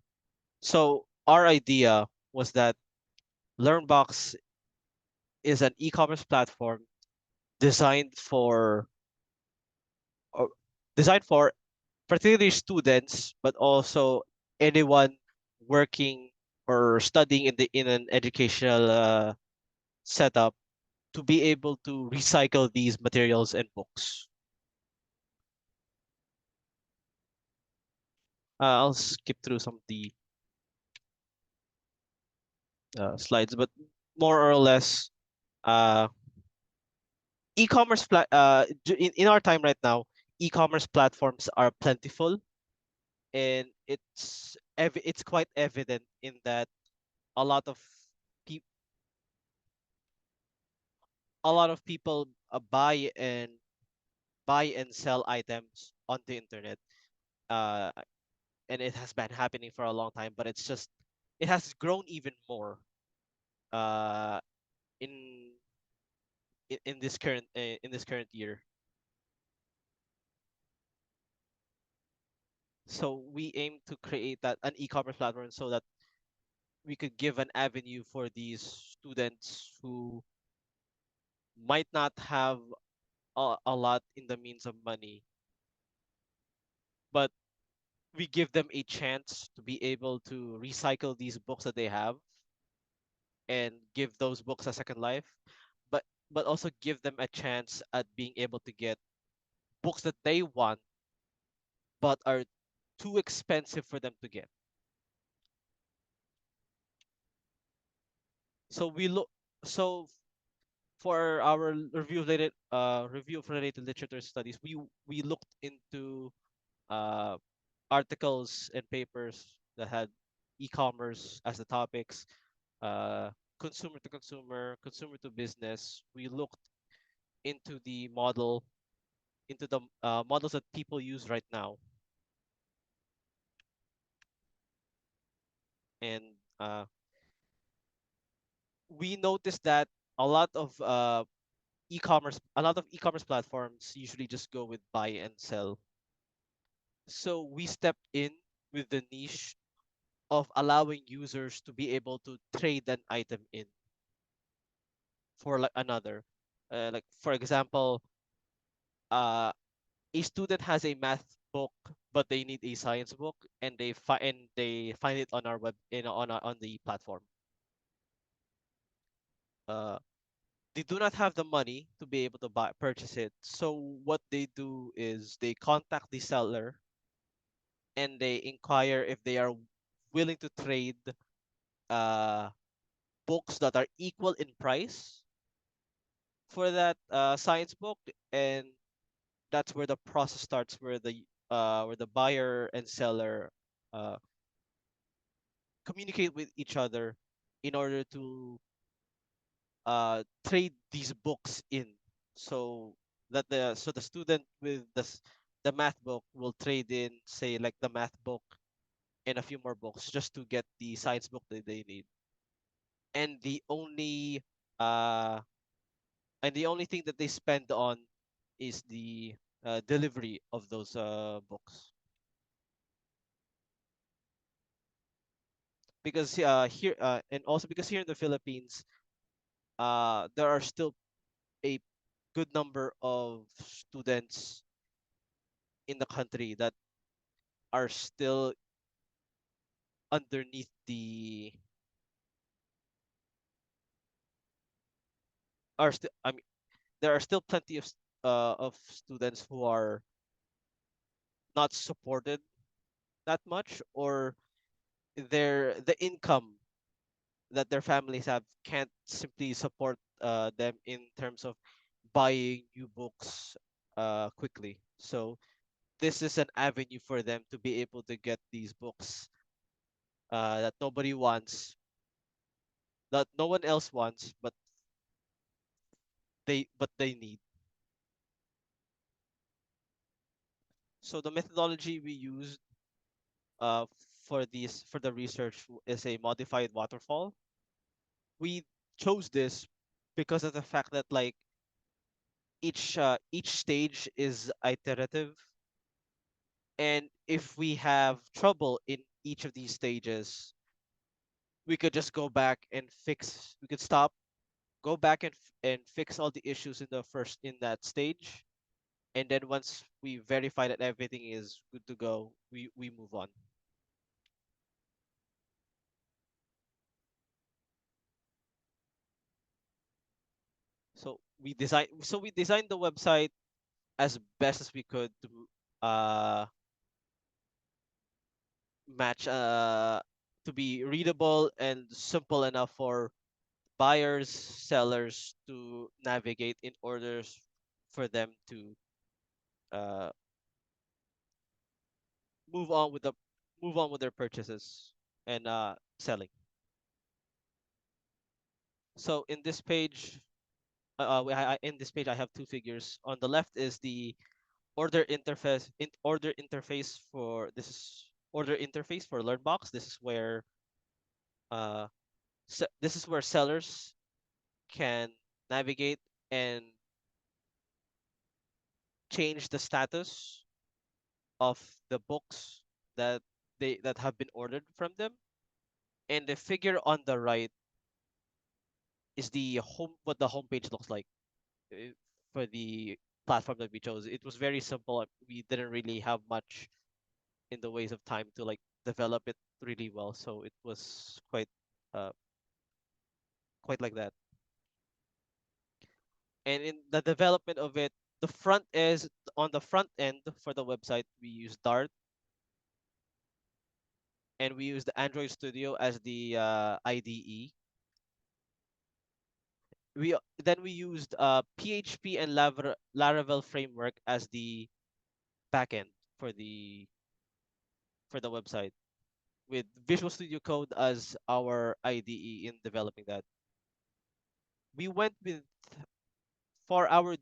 So our idea was that LearnBox is an e-commerce platform designed for or designed for particularly students, but also anyone working or studying in an educational setup to be able to recycle these materials and books. I'll skip through some of the slides, but more or less, uh, in our time right now, e-commerce platforms are plentiful, and it's quite evident in that a lot of people people buy and sell items on the internet, uh, and it has been happening for a long time, but it has grown even more uh, in in this current year. So we aim to create that an e-commerce platform so that we could give an avenue for these students who might not have a lot in the means of money, but we give them a chance to be able to recycle these books that they have and give those books a second life, but also give them a chance at being able to get books that they want but are too expensive for them to get. So we look so for our review of related literature studies, we looked into uh, articles and papers that had e-commerce as the topics, uh, consumer to consumer, consumer to business. We looked into the models that people use right now, and uh, we noticed that a lot of e-commerce platforms usually just go with buy and sell. So we stepped in with the niche of allowing users to be able to trade an item in for like another. Like for example, uh, a student has a math book, but they need a science book, and they find it on our web on the platform. Uh, they do not have the money to be able to purchase it. So what they do is they contact the seller and they inquire if they are willing to trade uh, books that are equal in price for that science book, and that's where the process starts, where the buyer and seller uh, communicate with each other in order to trade these books in, so that the student with the math book will trade in, say, like the math book and a few more books just to get the science book that they need, and uh the only thing that they spend on is the delivery of those books, because here and also because here in the Philippines there are still a good number of students in the country that are still underneath the are still I mean there are still plenty of students who are not supported that much, or the income that their families have can't simply support them in terms of buying new books quickly. So this is an avenue for them to be able to get these books that nobody wants, that no one else wants, but they need. So the methodology we used uh, for the research is a modified waterfall. We chose this because of the fact that like each stage is iterative, and if we have trouble in each of these stages, we could just go back and fix. We could stop, go back and fix all the issues in that stage, and then once we verify that everything is good to go, we move on. We designed the website as best as we could to uh match to be readable and simple enough for buyers, sellers to navigate in order for them to uh, move on with the move on with their purchases and selling. So in this page, in this page, I have two figures. On the left is the order interface for this is order interface for LearnBox. Uh, this is where sellers can navigate and change the status of the books that that have been ordered from them. And the figure on the right is the home what the homepage looks like uh, for the platform that we chose. It was very simple. We didn't really have much in the ways of time to like develop it really well, so it was uh quite like that. And in the development of it, the front is on the front end for the website we use Dart, and we use the Android Studio as the IDE. We used PHP and Laravel framework as the backend for the website, with Visual Studio Code as our IDE in developing that. We went with For our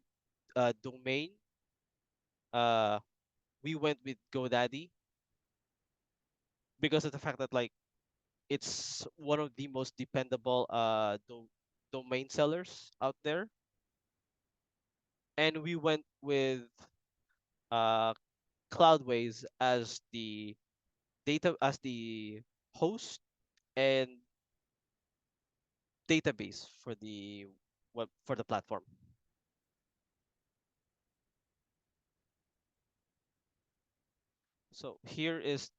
domain, uh, we went with GoDaddy because of the fact that like it's one of the most dependable domain sellers out there, and we went with uh, Cloudways as the host and database for the platform. So here is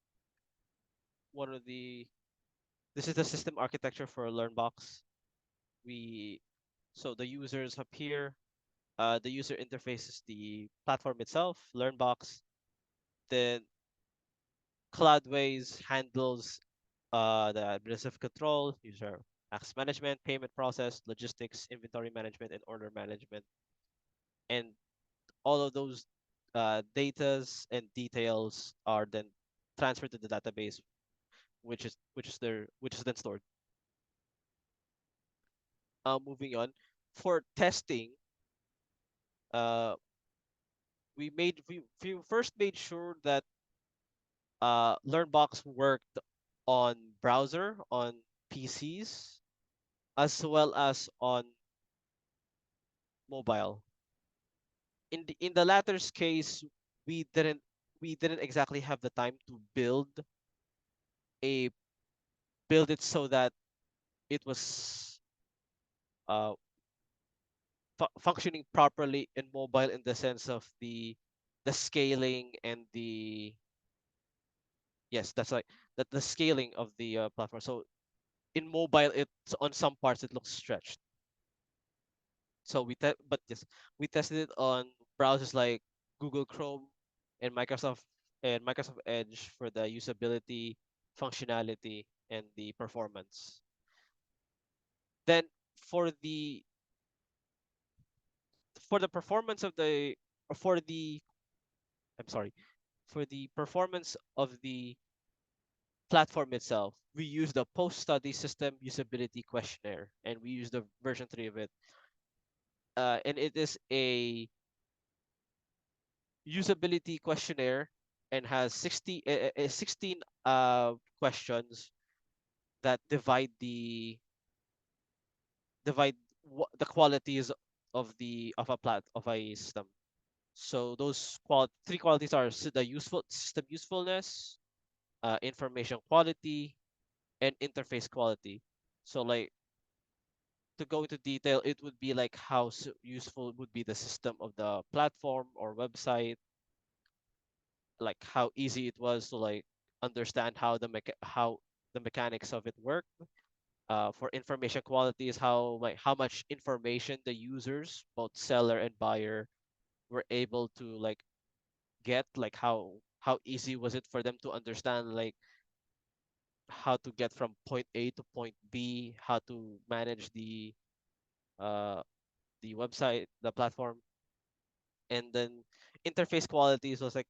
one of the this is the system architecture for LearnBox. We so the users up here, the user interface is the platform itself, LearnBox. Then Cloudways handles the administrative control, user access management, payment process, logistics, inventory management, and order management. And all of those datas and details are then transferred to the database, which is then stored. Moving on, for testing, uh, we first made sure that LearnBox worked on browser on PCs as well as on mobile. In the latter's case, we didn't we didn't exactly have the time to a build it so that it was uh, functioning properly in mobile, in the sense of the scaling and the yes, that's like that the scaling of the platform. So in mobile, it's on some parts it looks stretched. So we tested it on browsers like Google Chrome and Microsoft Edge for the usability, functionality, and the performance. Then for the for the performance of the for the I'm sorry for the performance of the platform itself, we use the post-study system usability questionnaire, and we use the version 3 of it. And it is a usability questionnaire and has 16 questions that divide the qualities of a system. So those three qualities are the useful system usefulness, information quality, and interface quality. So like, to go into detail, it would be like how useful would be the system of the platform or website, like how easy it was to like understand how the mechanics of it work. For information quality is how much information the users, both seller and buyer, were able to like get, like how easy was it for them to understand like how to get from point A to point B, how to manage uh the website, the platform, and then interface qualities was like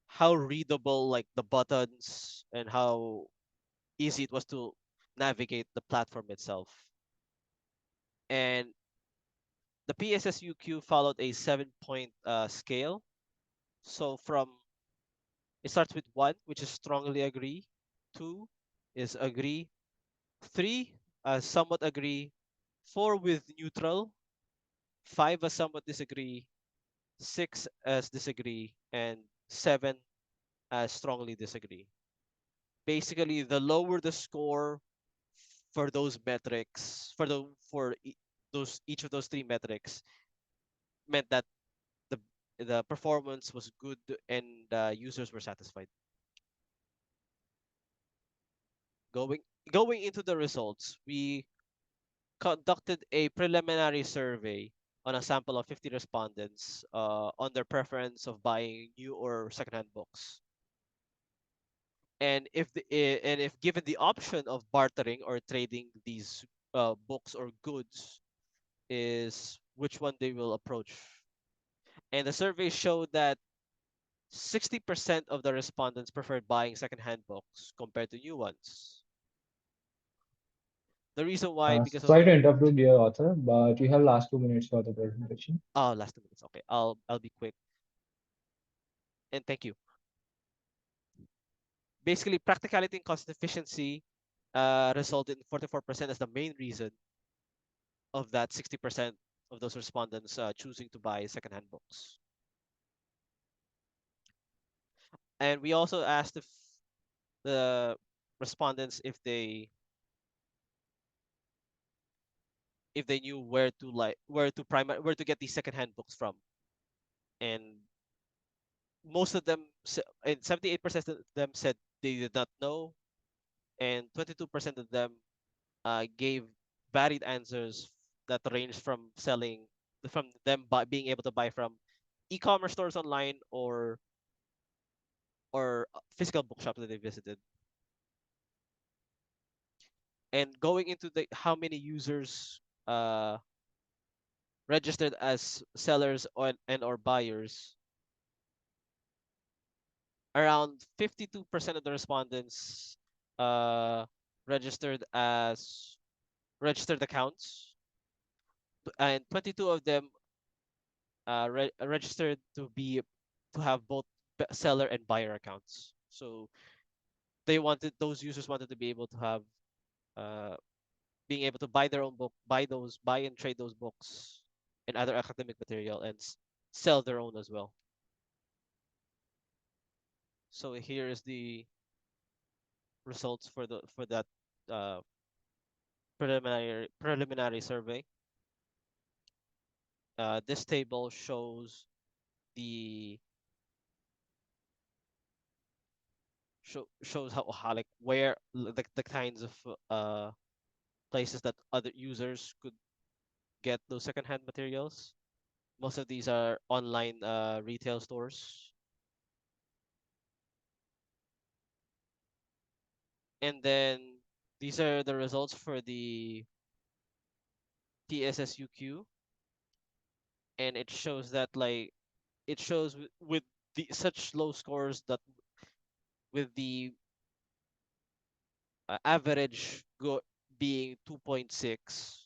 how readable like the buttons and how easy it was to navigate the platform itself. And the PSSUQ followed a 7 point scale. So from it starts with 1, which is strongly agree, 2 is agree, 3 somewhat agree, 4 with neutral, 5 as somewhat disagree, 6 as disagree, and 7 as strongly disagree. Basically, the lower the score for those metrics, those each of those 3 metrics, meant that the the performance was good and users were satisfied. Going going into the results, we conducted a preliminary survey on a sample of 50 respondents on their preference of buying new or secondhand books. And if given the option of bartering or trading these books or goods, is which one they will approach. And the survey showed that 60% of the respondents preferred buying secondhand books compared to new ones. The reason why, because of Sorry the to interrupt you, dear author, but you have last 2 minutes for the presentation. last 2 minutes. Okay, I'll be quick. And thank you. Basically, practicality and cost efficiency resulted in 44% as the main reason of that 60% of those respondents choosing to buy secondhand books. And we also asked if the respondents if they knew where to get these secondhand books from, and most of them and 78% of them said they did not know, and 22% of them gave varied answers that ranged from them being able to buy from e-commerce stores online or physical bookshops that they visited. And going into the how many users registered as sellers and or buyers, around 52% of the respondents uh, registered as registered accounts, and 22 of them registered to have both seller and buyer accounts. So those users wanted to be able to have uh, being able to buy their own book, buy and trade those books and other academic material, and sell their own as well. So here is the results for that uh, preliminary survey. This table shows the shows how like where the kinds of places that other users could get those secondhand materials. Most of these are online retail stores. And then these are the results for the TSSUQ, and it shows that like it shows with the such low scores that with the average being 2.6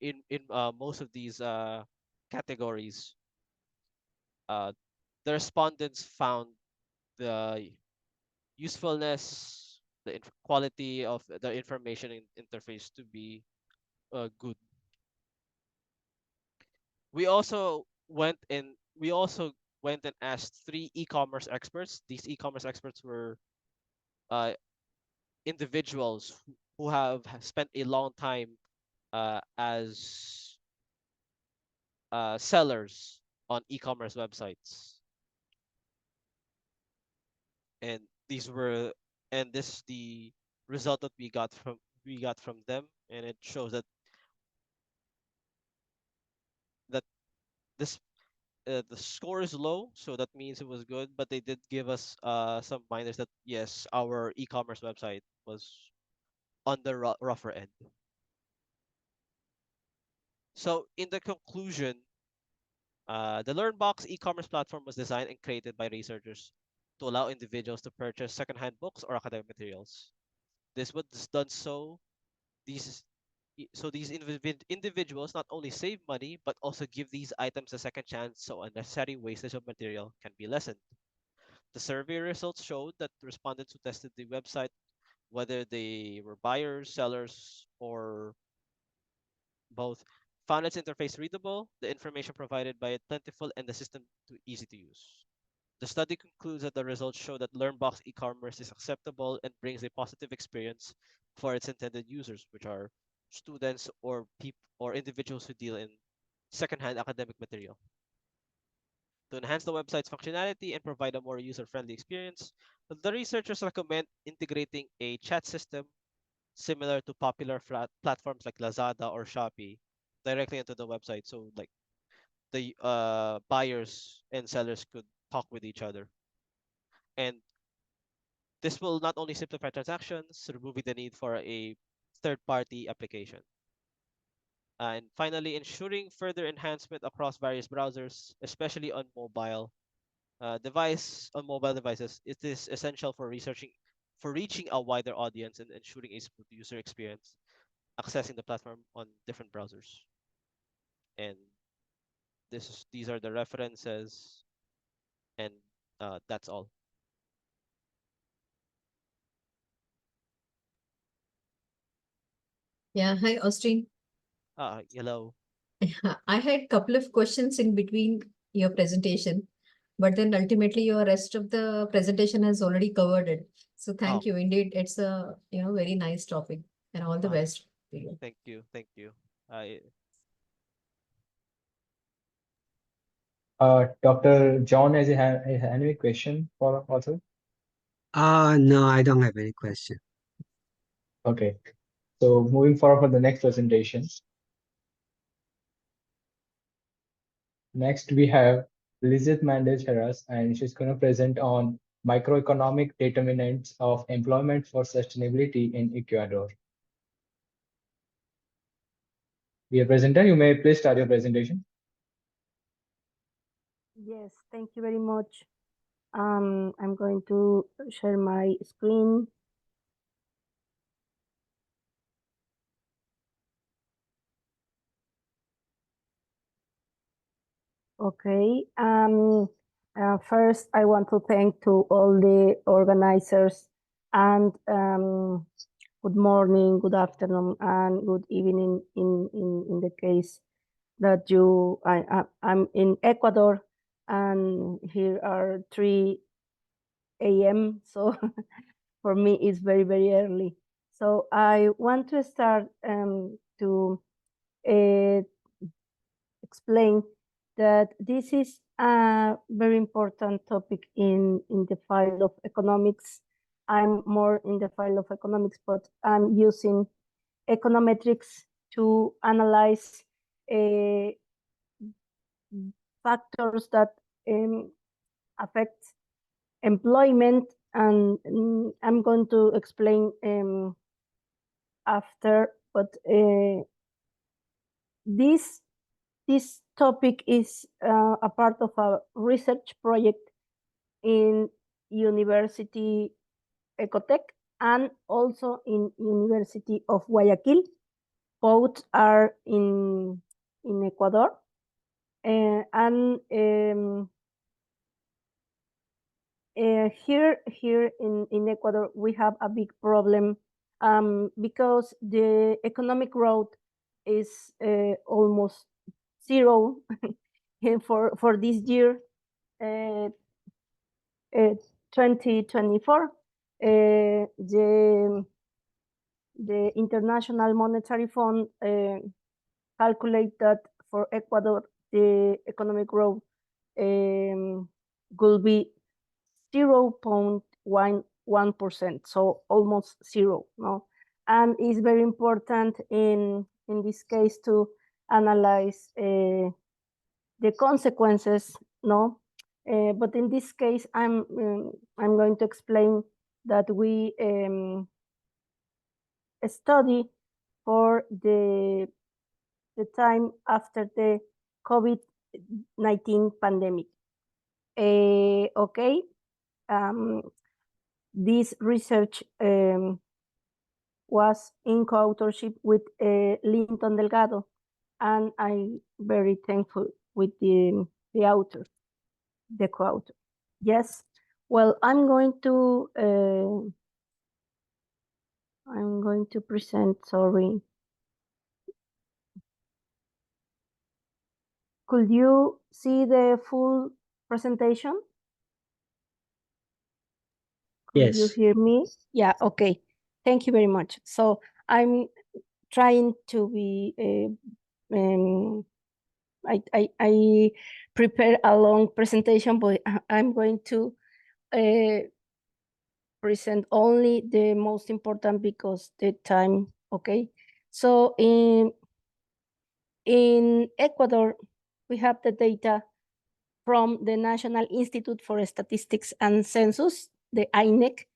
in most of these categories, uh, the respondents found the usefulness, the quality of the information interface to be good. We also went and asked 3 e-commerce experts. These e-commerce experts were uh, individuals who have spent a long time as sellers on e-commerce websites, and these were and this the result that we got from them, and it shows that this the score is low, so that means it was good. But they did give us some minders that yes, our e-commerce website was on the rougher end. So in the conclusion, the LearnBox e-commerce platform was designed and created by researchers to allow individuals to purchase secondhand books or academic materials. This was done so these these individuals not only save money but also give these items a second chance, so unnecessary wastage of material can be lessened. The survey results showed that respondents who tested the website, whether they were buyers, sellers, or both, found its interface readable, the information provided by it plentiful, and the system easy to use. The study concludes that the results show that LearnBox e-commerce is acceptable and brings a positive experience for its intended users, which are students or or individuals who deal in secondhand academic material. To enhance the website's functionality and provide a more user-friendly experience, the researchers recommend integrating a chat system similar to popular platforms like Lazada or Shopee directly into the website, so like the buyers and sellers could talk with each other. And this will not only simplify transactions, removing the need for a third-party application. And finally, ensuring further enhancement across various browsers, especially on mobile devices. It is essential for reaching a wider audience and ensuring a smooth user experience accessing the platform on different browsers. And these are the references, and that's all. Yeah, hi, Austin. Hello. I had a couple of questions in between your presentation, but then ultimately your rest of the presentation has already covered it. So Oh, thank you. Indeed, it's a very nice topic, and all the uh, best to you. thank you, thank you. I Dr. John, has any question for also? No, I don't have any question. Okay. So moving forward for the next presentation. Next, we have Lizeth Mendez Heras, and she's going to present on microeconomic determinants of employment for sustainability in Ecuador. Dear presenter, you may please start your presentation. Yes, thank you very much. I'm going to share my screen. Okay. First, I want to thank to all the organizers and good morning, good afternoon, and good evening in the case that I'm in Ecuador, and here are 3 a.m. So for me, it's very, very early. So I want to start to explain that this is a very important topic in the field of economics. I'm more in the field of economics, but I'm using econometrics to analyze factors that affect employment, and I'm going to explain after, but this topic is a part of a research project in University Ecotech and also in University of Guayaquil. Both are in Ecuador, and here in Ecuador we have a big problem because the economic growth is almost zero for this year, 2024. The International Monetary Fund calculate that for Ecuador the economic growth will be 0.11%, so almost zero, no? And it's very important in this case to analyze the consequences, no. But in this case, I'm going to explain that we study for the time after the COVID-19 pandemic. Okay, this research was in co-authorship with Linton Delgado, and I'm very thankful with the author, the co-author. Yes, well, I'm going to present, sorry. Could you see the full presentation? Could you Yes. hear me? Yeah, okay. Thank you very much. So I'm trying to be, I prepare a long presentation, but I'm going to present only the most important because the time, okay? So in Ecuador, we have the data from the National Institute for Statistics and Census, the INEC,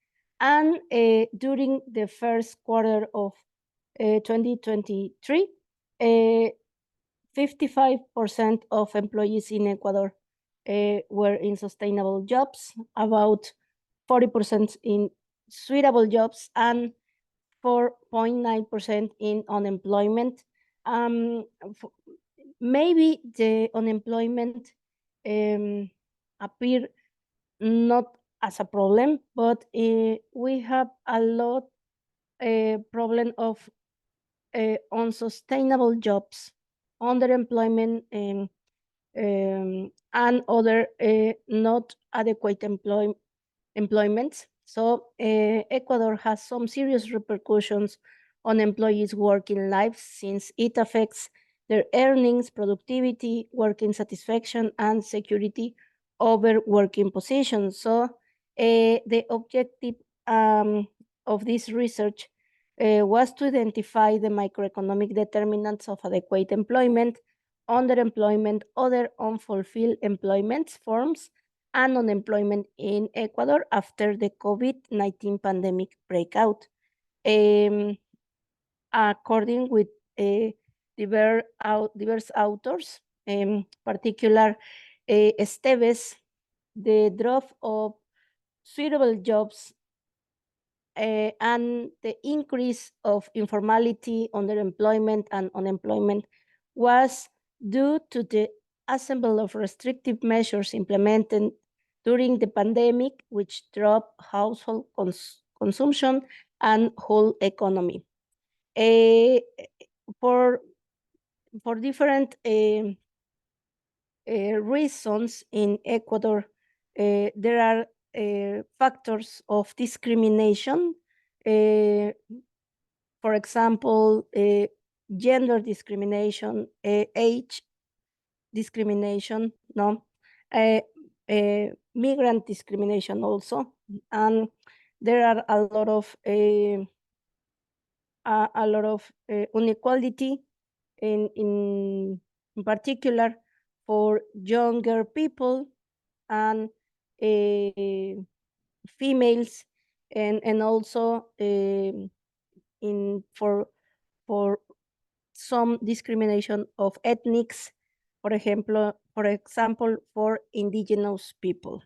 and during the first quarter of 2023, 55% of employees in Ecuador were in sustainable jobs, about 40% in suitable jobs, and 4.9% in unemployment. Maybe the unemployment appear not as a problem, but we have a lot problem of unsustainable jobs, underemployment, and other not adequate employments. So Ecuador has some serious repercussions on employees' working lives since it affects their earnings, productivity, working satisfaction, and security over working positions. So the objective of this research was to identify the microeconomic determinants of adequate employment, underemployment, other unfulfilled employment forms, and unemployment in Ecuador after the COVID-19 pandemic breakout. According with diverse authors, particular Esteves, the drop of suitable jobs and the increase of informality, underemployment, and unemployment was due to the assemble of restrictive measures implemented during the pandemic, which dropped household consumption and whole economy. For different reasons in Ecuador, there are factors of discrimination. For example, gender discrimination, age discrimination, no, migrant discrimination also, and there are a lot of inequality in particular for younger people and females, and also for some discrimination of ethnics, for example, for indigenous people.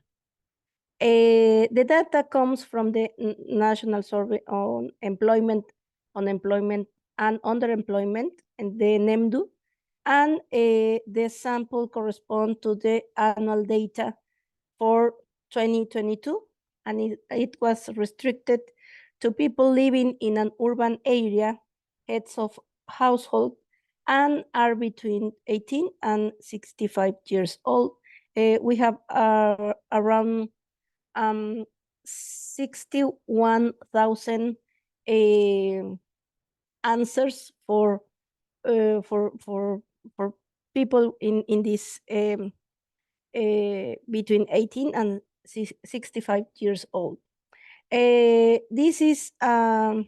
The data comes from the National Survey on Employment, Unemployment, and Underemployment, and the NEMDU, and the sample corresponds to the annual data for 2022, and it was restricted to people living in an urban area, heads of household, and are between 18 and 65 years old. We have around 61,000 answers for people in this between 18 and 65 years old. This is a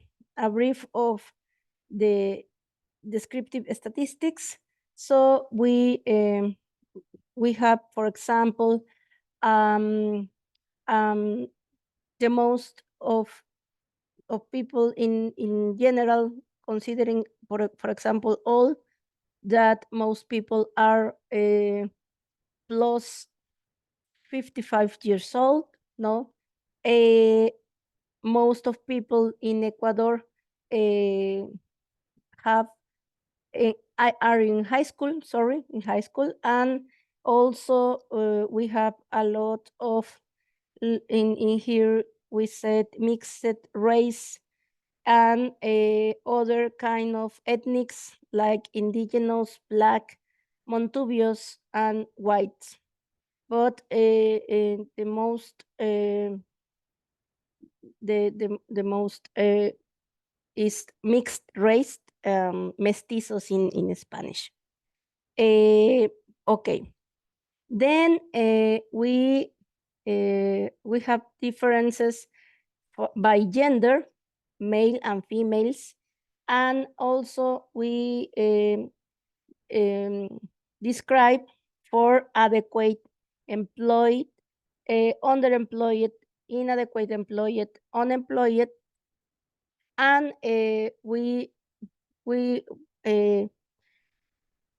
brief of the descriptive statistics. So we we have, for example, the most of people in general, considering, for example, all that most people are plus 55 years old, no? Most of people in Ecuador are in high school, and also we have a lot of, in here we said mixed race and other kind of ethnics like indigenous, black, Montubios, and whites. But the most is mixed race, mestizos in Spanish. Okay, then we have differences by gender, male and females, and also we describe for adequate employed, underemployed, inadequate employed, unemployed, and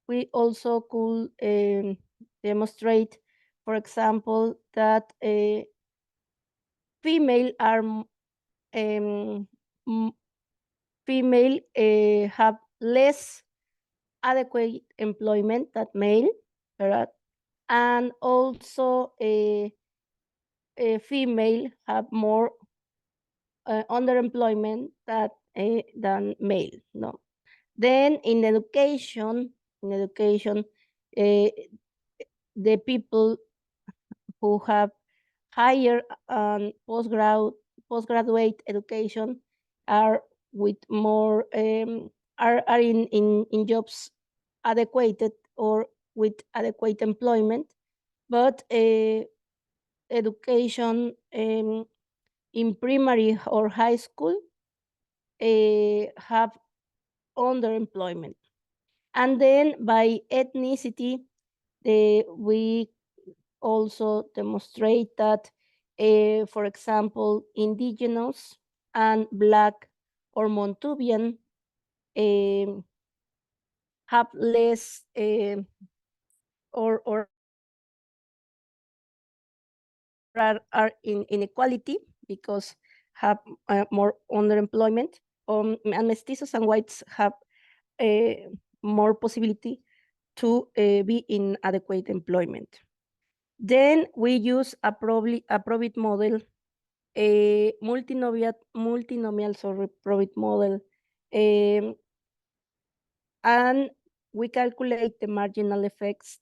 we also could demonstrate, for example, that female are female have less adequate employment than male, right? And also a female have more underemployment than male. No. Then in education, the people who have higher postgraduate education are with more are in jobs adequate or with adequate employment, but education in primary or high school have underemployment. And then by ethnicity, we also demonstrate that, for example, indigenous and black or Montubian have less or are in inequality because have more underemployment, and mestizos and whites have more possibility to be in adequate employment. Then we use a probit model, a multinomial probit model, and we calculate the marginal effects.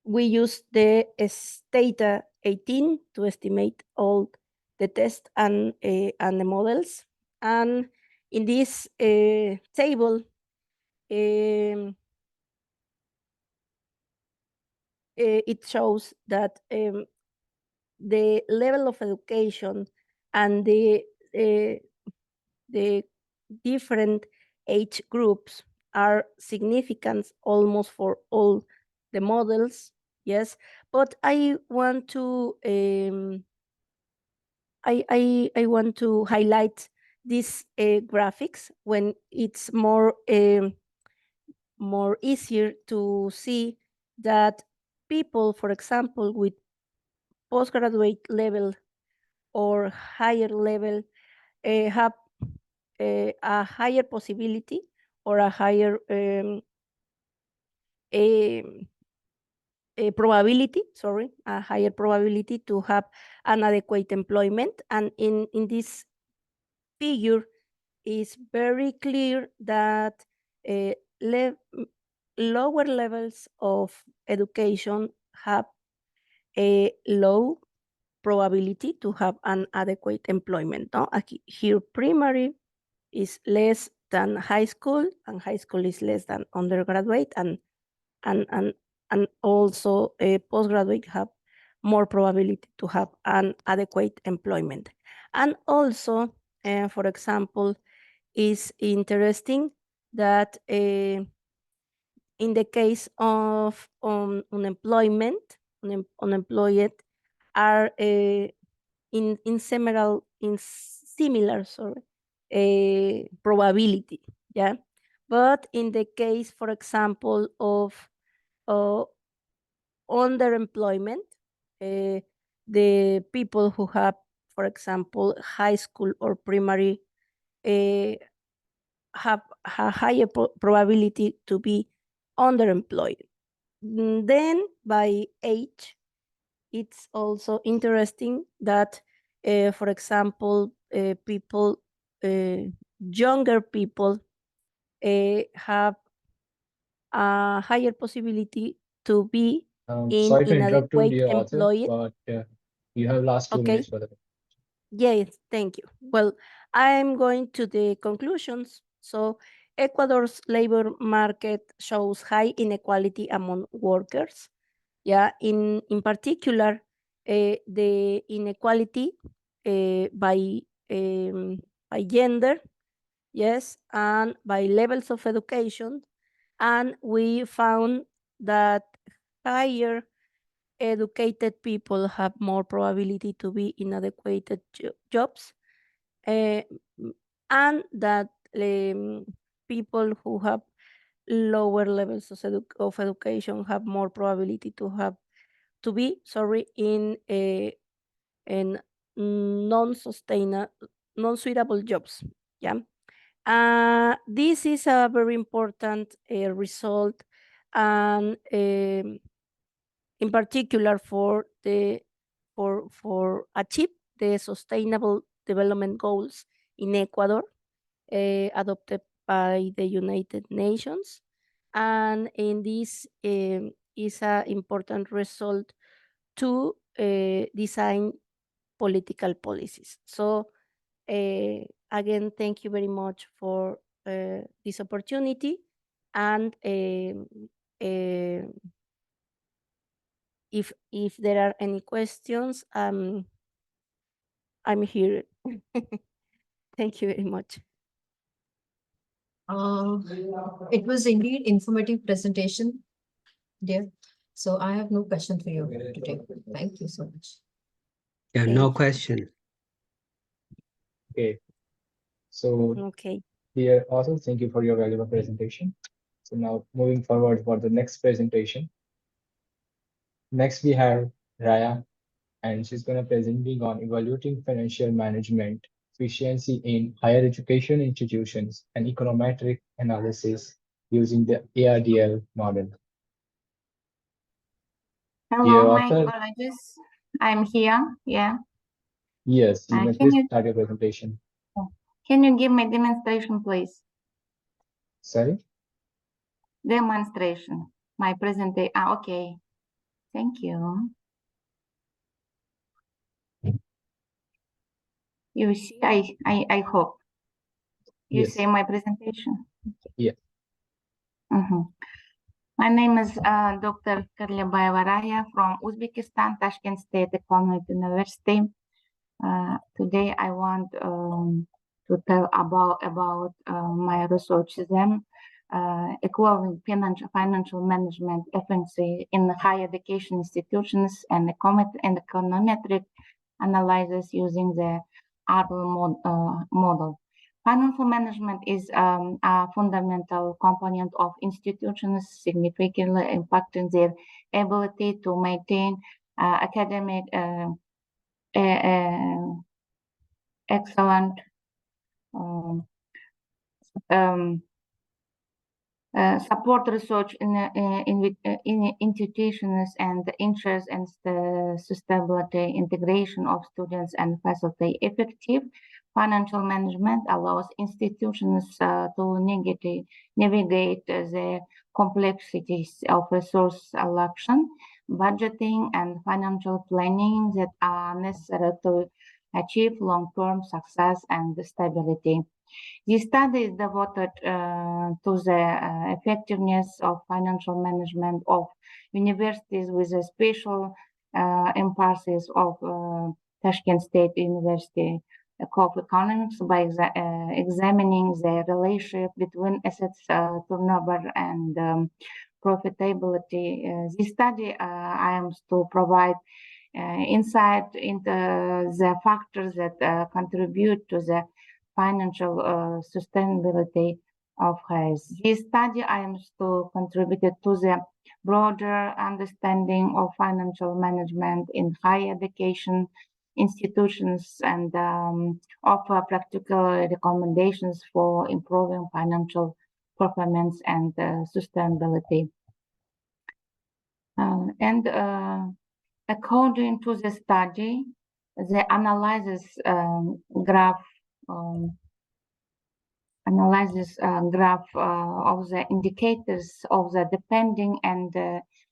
We use the Stata 18 to estimate all the tests and the models. And in this table, it shows that the level of education and the different age groups are significant almost for all the models. Yes, but I want to I want to highlight these graphics when it's more easier to see that people, for example, with postgraduate level or higher level have a higher possibility or a higher a probability, a higher probability to have an adequate employment. And in this figure is very clear that lower levels of education have a low probability to have an adequate employment. No? Here, primary is less than high school, and high school is less than undergraduate, and also a postgraduate have more probability to have an adequate employment. And also, for example, is interesting that in in the case of unemployed are in similar probability, yeah. But in the case, for example, of underemployment, the people who have, for example, high school or primary have a higher probability to be underemployed. Then by age, it's also interesting that, for example, younger people have a higher possibility to be Sorry to interrupt you, inadequate dear author, employed. but you have last 2 Okay. minutes for the. Yes, thank you. Well, I'm going to the conclusions. So Ecuador's labor market shows high inequality among workers. Yeah, in particular, the inequality by gender, yes, and by levels of education. And we found that higher educated people have more probability to be in adequate jobs, and that people who have lower levels of education have more probability to be in non-suitable jobs. Yeah. This is a very important result, and in particular for achieve the sustainable development goals in Ecuador, adopted by the United Nations. And in this is an important result to design political policies. So again, thank you very much for this opportunity. And if there are any questions, I'm here. Thank you very much. It was indeed informative presentation, dear. So I have no question for you today. Thank you so much. Yeah, no question. Okay. So, Okay. dear author, thank you for your valuable presentation. So now moving forward for the next presentation. Next we have Raya, and she's going to presenting on evaluating financial management efficiency in higher education institutions and econometric analysis using the ARDL model. Dear Hello, my author, apologies. I'm here. Yeah. yes, you may Can please you start your presentation. give me demonstration, please? Sorry? Demonstration. My presentation. Okay. Thank you. You see, I hope you Yes. see my presentation. Yeah. My name is Dr. Karlibayeva Raya from Uzbekistan, Tashkent State Economic University. Today I want to tell about my research then equaling financial management efficiency in higher education institutions and econometric analysis using the ARL model. Financial management is a fundamental component of institutions, significantly impacting their ability to maintain academic excellent support research in institutions and the interest and sustainability integration of students and faculty. Effective financial management allows institutions to navigate the complexities of resource allocation, budgeting, and financial planning that are necessary to achieve long-term success and stability. This study is devoted to the effectiveness of financial management of universities with a special emphasis of Tashkent State University of Economics by examining the relationship between assets turnover and profitability. This study aims to provide insight into the factors that contribute to the financial sustainability of HAES. This study aims to contribute to the broader understanding of financial management in higher education institutions and offer practical recommendations for improving financial performance and sustainability. According to the study, the analysis graph of the indicators of the depending and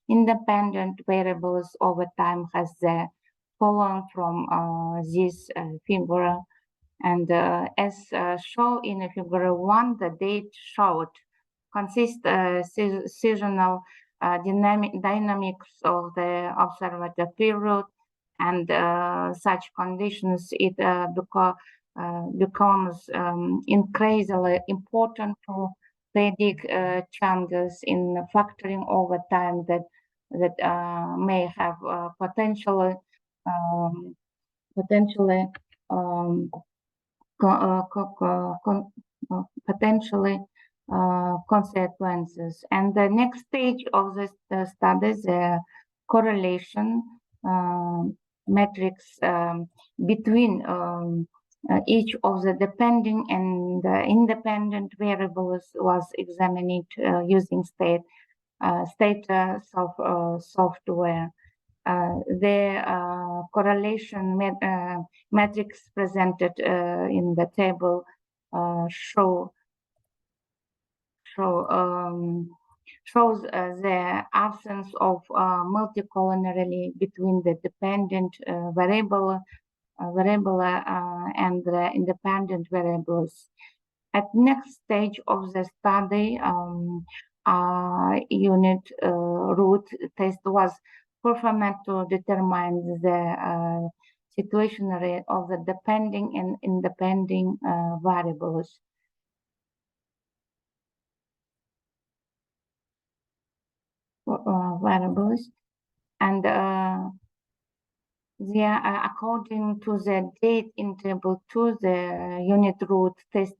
independent variables over time has the following from this figure. And as shown in figure 1, the date showed consist seasonal dynamics of the observed period, and such conditions it becomes increasingly important to predict changes in factoring over time that may have potentially consequences. And the next stage of this study is the correlation metrics between each of the depending and independent variables was examined using state software. The correlation metrics presented in the table shows the absence of multicollinearity between the dependent variable and the independent variables. At next stage of the study, unit root test was performed to determine the situationary of the depending and independent variables. And according to the date in table 2, the unit root test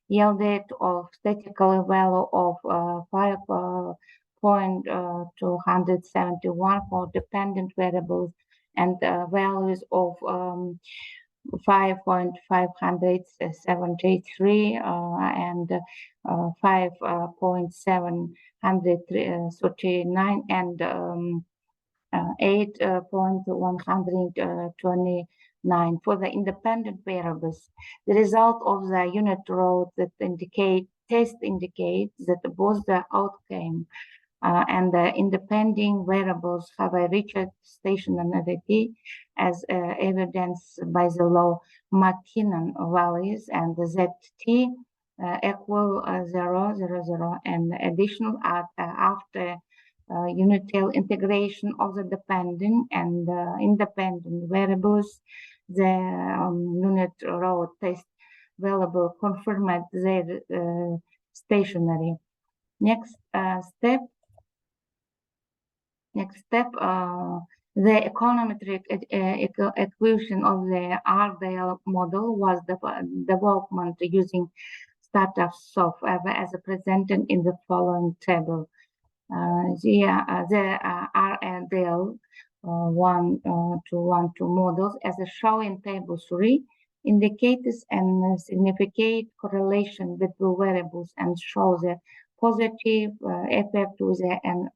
yielded of statistical value of 5.271 for dependent variables and values of 5.573 and 5.739 and 8.129 for the independent variables. The result of the unit row that test indicates that both the outcome and the independent variables have a richer stationarity as evidenced by the low McKinnon values and the ZT equal 0, 0, 0, and additional after unit-tail integration of the dependent and independent variables, the unit row test variable confirmed their stationary. Next step, the econometric equation of the RDL model was development using startup software as presented in the following table. The RDL 1 to 2 models, as shown in table 3, indicates a significant correlation between variables and shows a positive effect with an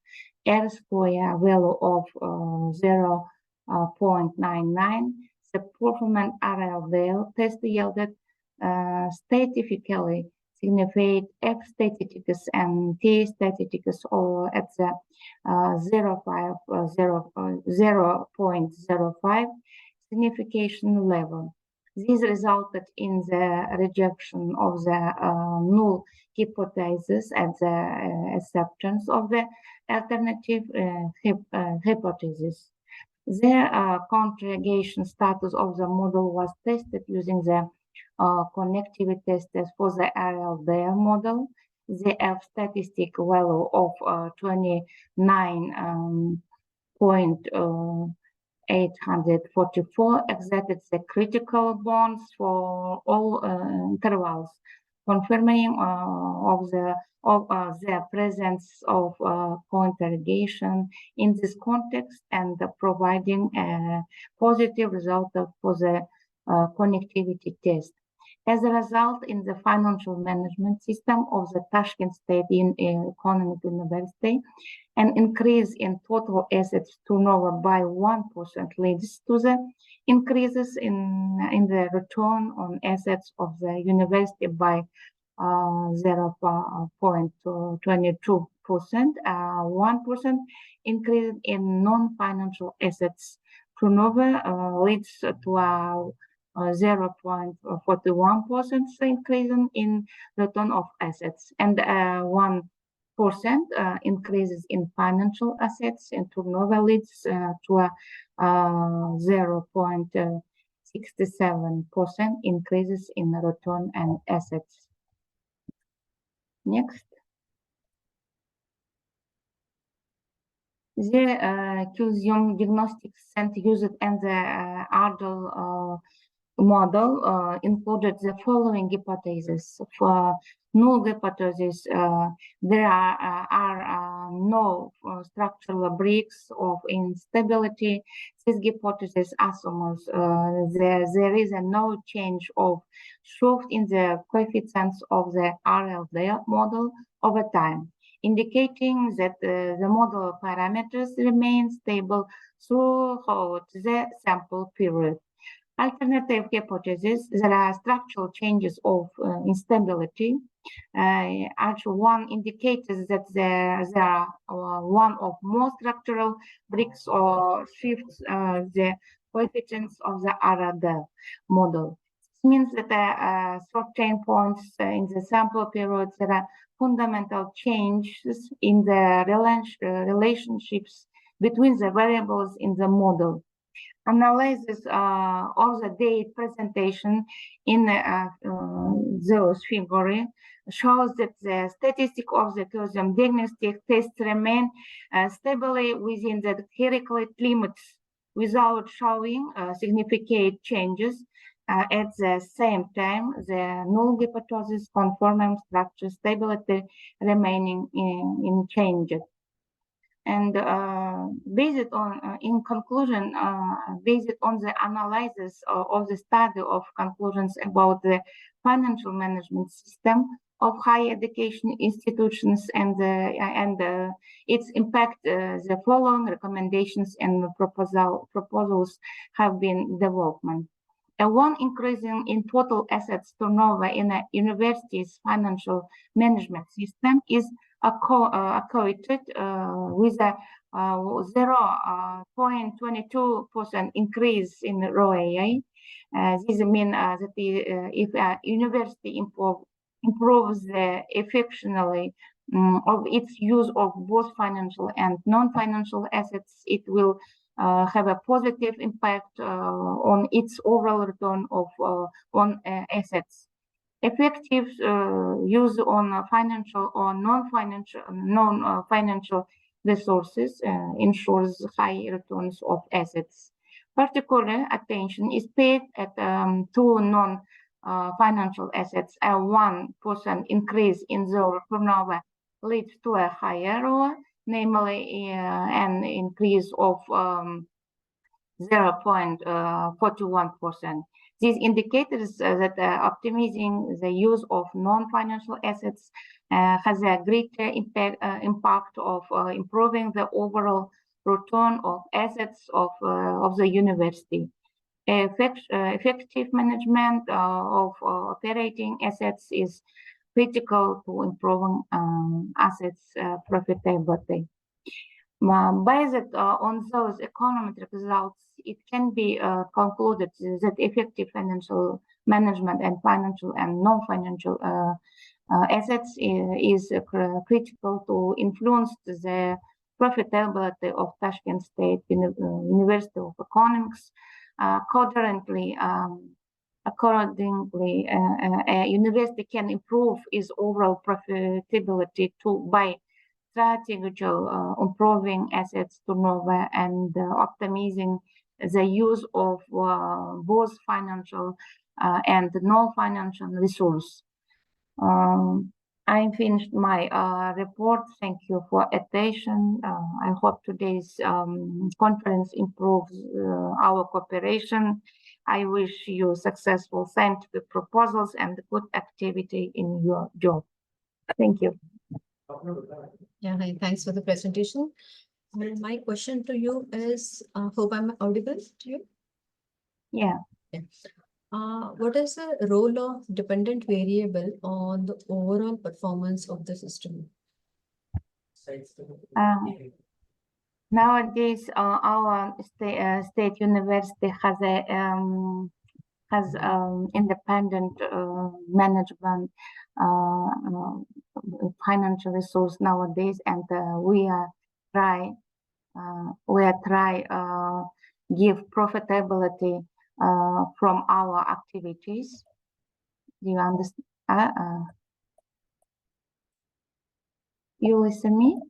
R-square value of 0.99. The performance RDL test yielded statistically significant F statistics and T statistics or at the 0.05 signification level. This resulted in the rejection of the null hypothesis and the acceptance of the alternative hypothesis. The conjugation status of the model was tested using the connectivity test for the RLDL model the F statistic value of 29.844 exceeded the critical bonds for all intervals, confirming of the presence of co-interrogation in this context and providing a positive result for the connectivity test. As a result, in the financial management system of the Tashkent State Economic University, an increase in total assets turnover by 1% leads to the increases in the return on assets of the university by 0.22%, 1% increase in non-financial assets turnover leads to a 0.41% increase in return of assets, and 1% increases in financial assets and turnover leads to a 0.67% increases in return and assets. Next. The Qsium diagnostic center used and the ARDL model included the following hypotheses. For null hypothesis, there are no structural breaks of instability. This hypothesis assumes there is no change of shift in the coefficients of the RLD model over time, indicating that the model parameters remain stable throughout the sample period. Alternative hypothesis, there are structural changes of instability. Actually, one indicates that there are one or more structural breaks or shifts the coefficients of the RLD model. This means that at certain points in the sample period, there are fundamental changes in the relationships between the variables in the model. Analysis of the data presentation in those figures shows that the statistic of the Qsium diagnostic test remain stably within the Heraclite limits without showing significant changes. At the same time, the null hypothesis confirming structure stability remaining unchanged. And based on, in conclusion, based on the analysis of the study of conclusions about the financial management system of higher education institutions and its impact, the following recommendations and proposals have been developed. One increasing in total assets turnover in a university's financial management system is equated with a 0.22% increase in ROAA. This means that if a university improves the efficiency of its use of both financial and non-financial assets, it will have a positive impact on its overall return of on assets. Effective use on financial or non-financial resources ensures high returns of assets. Particular attention is paid at two non-financial assets. A 1% increase in the turnover leads to a higher ROA, namely an increase of 0.41%. This indicates that optimizing the use of non-financial assets has a greater impact of improving the overall return of assets of the university. Effective management of operating assets is critical to improving assets profitability. Based on those economic results, it can be concluded that effective financial management and financial and non-financial assets is critical to influence the profitability of Tashkent State University of Economics. Currently, Accordingly, a university can improve its overall profitability by strategical improving assets turnover and optimizing the use of both financial and non-financial resource. I finished my report. Thank you for attention. I hope today's conference improves our cooperation. I wish you successful scientific proposals and good activity in your job. Thank you. Yeah, hi, thanks for the presentation. My question to you is, hope I'm audible to you? Yeah. What is the role of dependent variable on the overall performance of the system? Nowadays, our state university has a independent management financial resource nowadays, and we are try give profitability from our activities. Do you understand? You listen me?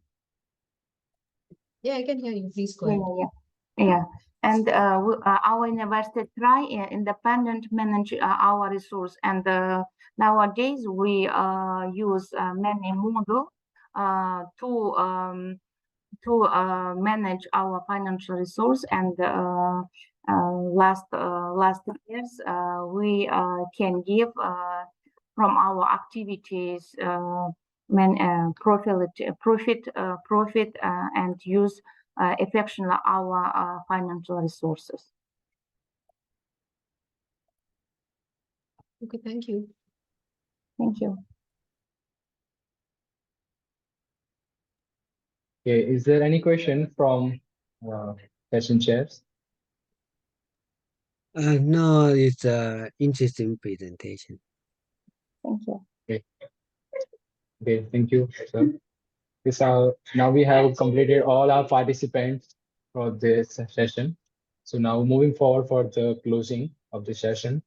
Yeah, I can hear you. Please go ahead. Yeah. And our university try independent manage our resource. And nowadays we use many model to manage our financial resource. And last years we can give from our activities profit and use effectively our financial resources. Okay, thank you. Thank you. Okay, is there any question from session chairs? No, it's an interesting presentation. Thank you. Okay, thank you, sir. So now we have completed all our participants for this session. So now moving forward for the closing of the session.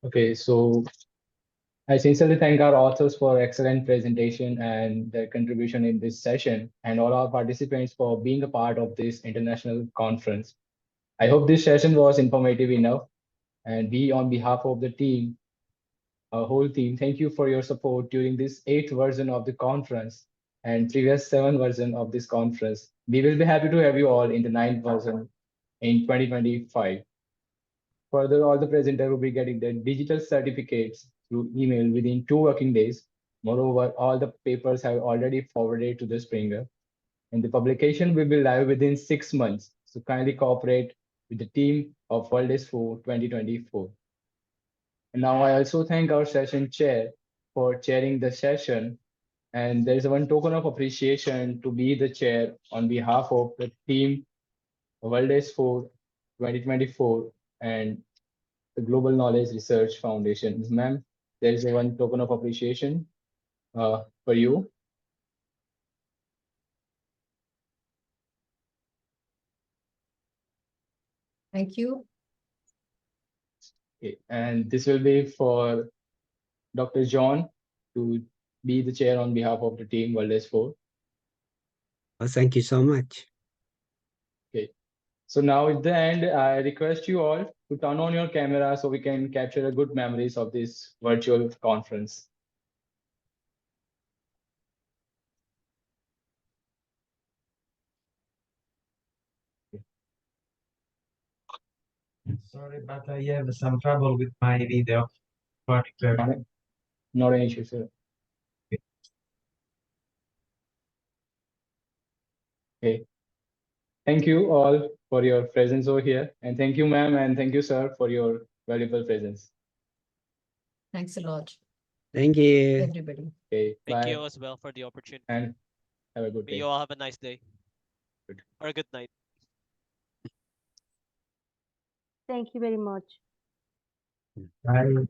Okay, so I sincerely thank our authors for excellent presentation and their contribution in this session, and all our participants for being a part of this international conference. I hope this session was informative enough, and we, on behalf of the team, our whole team, thank you for your support during this 8th version of the conference and previous 7 version of this conference. We will be happy to have you all in the 9th version in 2025. Further, all the presenters will be getting their digital certificates through email within 2 working days. Moreover, all the papers have already forwarded to the Springer, and the publication will be live within 6 months. So kindly cooperate with the team of WS4 2024. And now I also thank our session chair for chairing the session. And there's one token of appreciation to be the chair on behalf of the team WS4 2024 and the Global Knowledge Research Foundation. Ma'am, there is one token of appreciation for you. Thank you. Okay. And this will be for Dr. John to be the chair on behalf of the team WS4. Thank you so much. Okay. So now at the end, I request you all to turn on your camera so we can capture a good memories of this virtual conference. Sorry, but I have some trouble with my video. Not an issue, sir. Okay. Thank you all for your presence over here. And thank you, ma'am, and thank you, sir, for your valuable presence. Thanks a lot, Thank you. everybody. Okay, Thank bye. you as well for the opportunity. And have a good May day. you all have a nice day. Good. Or a good night. Thank you very much. Bye.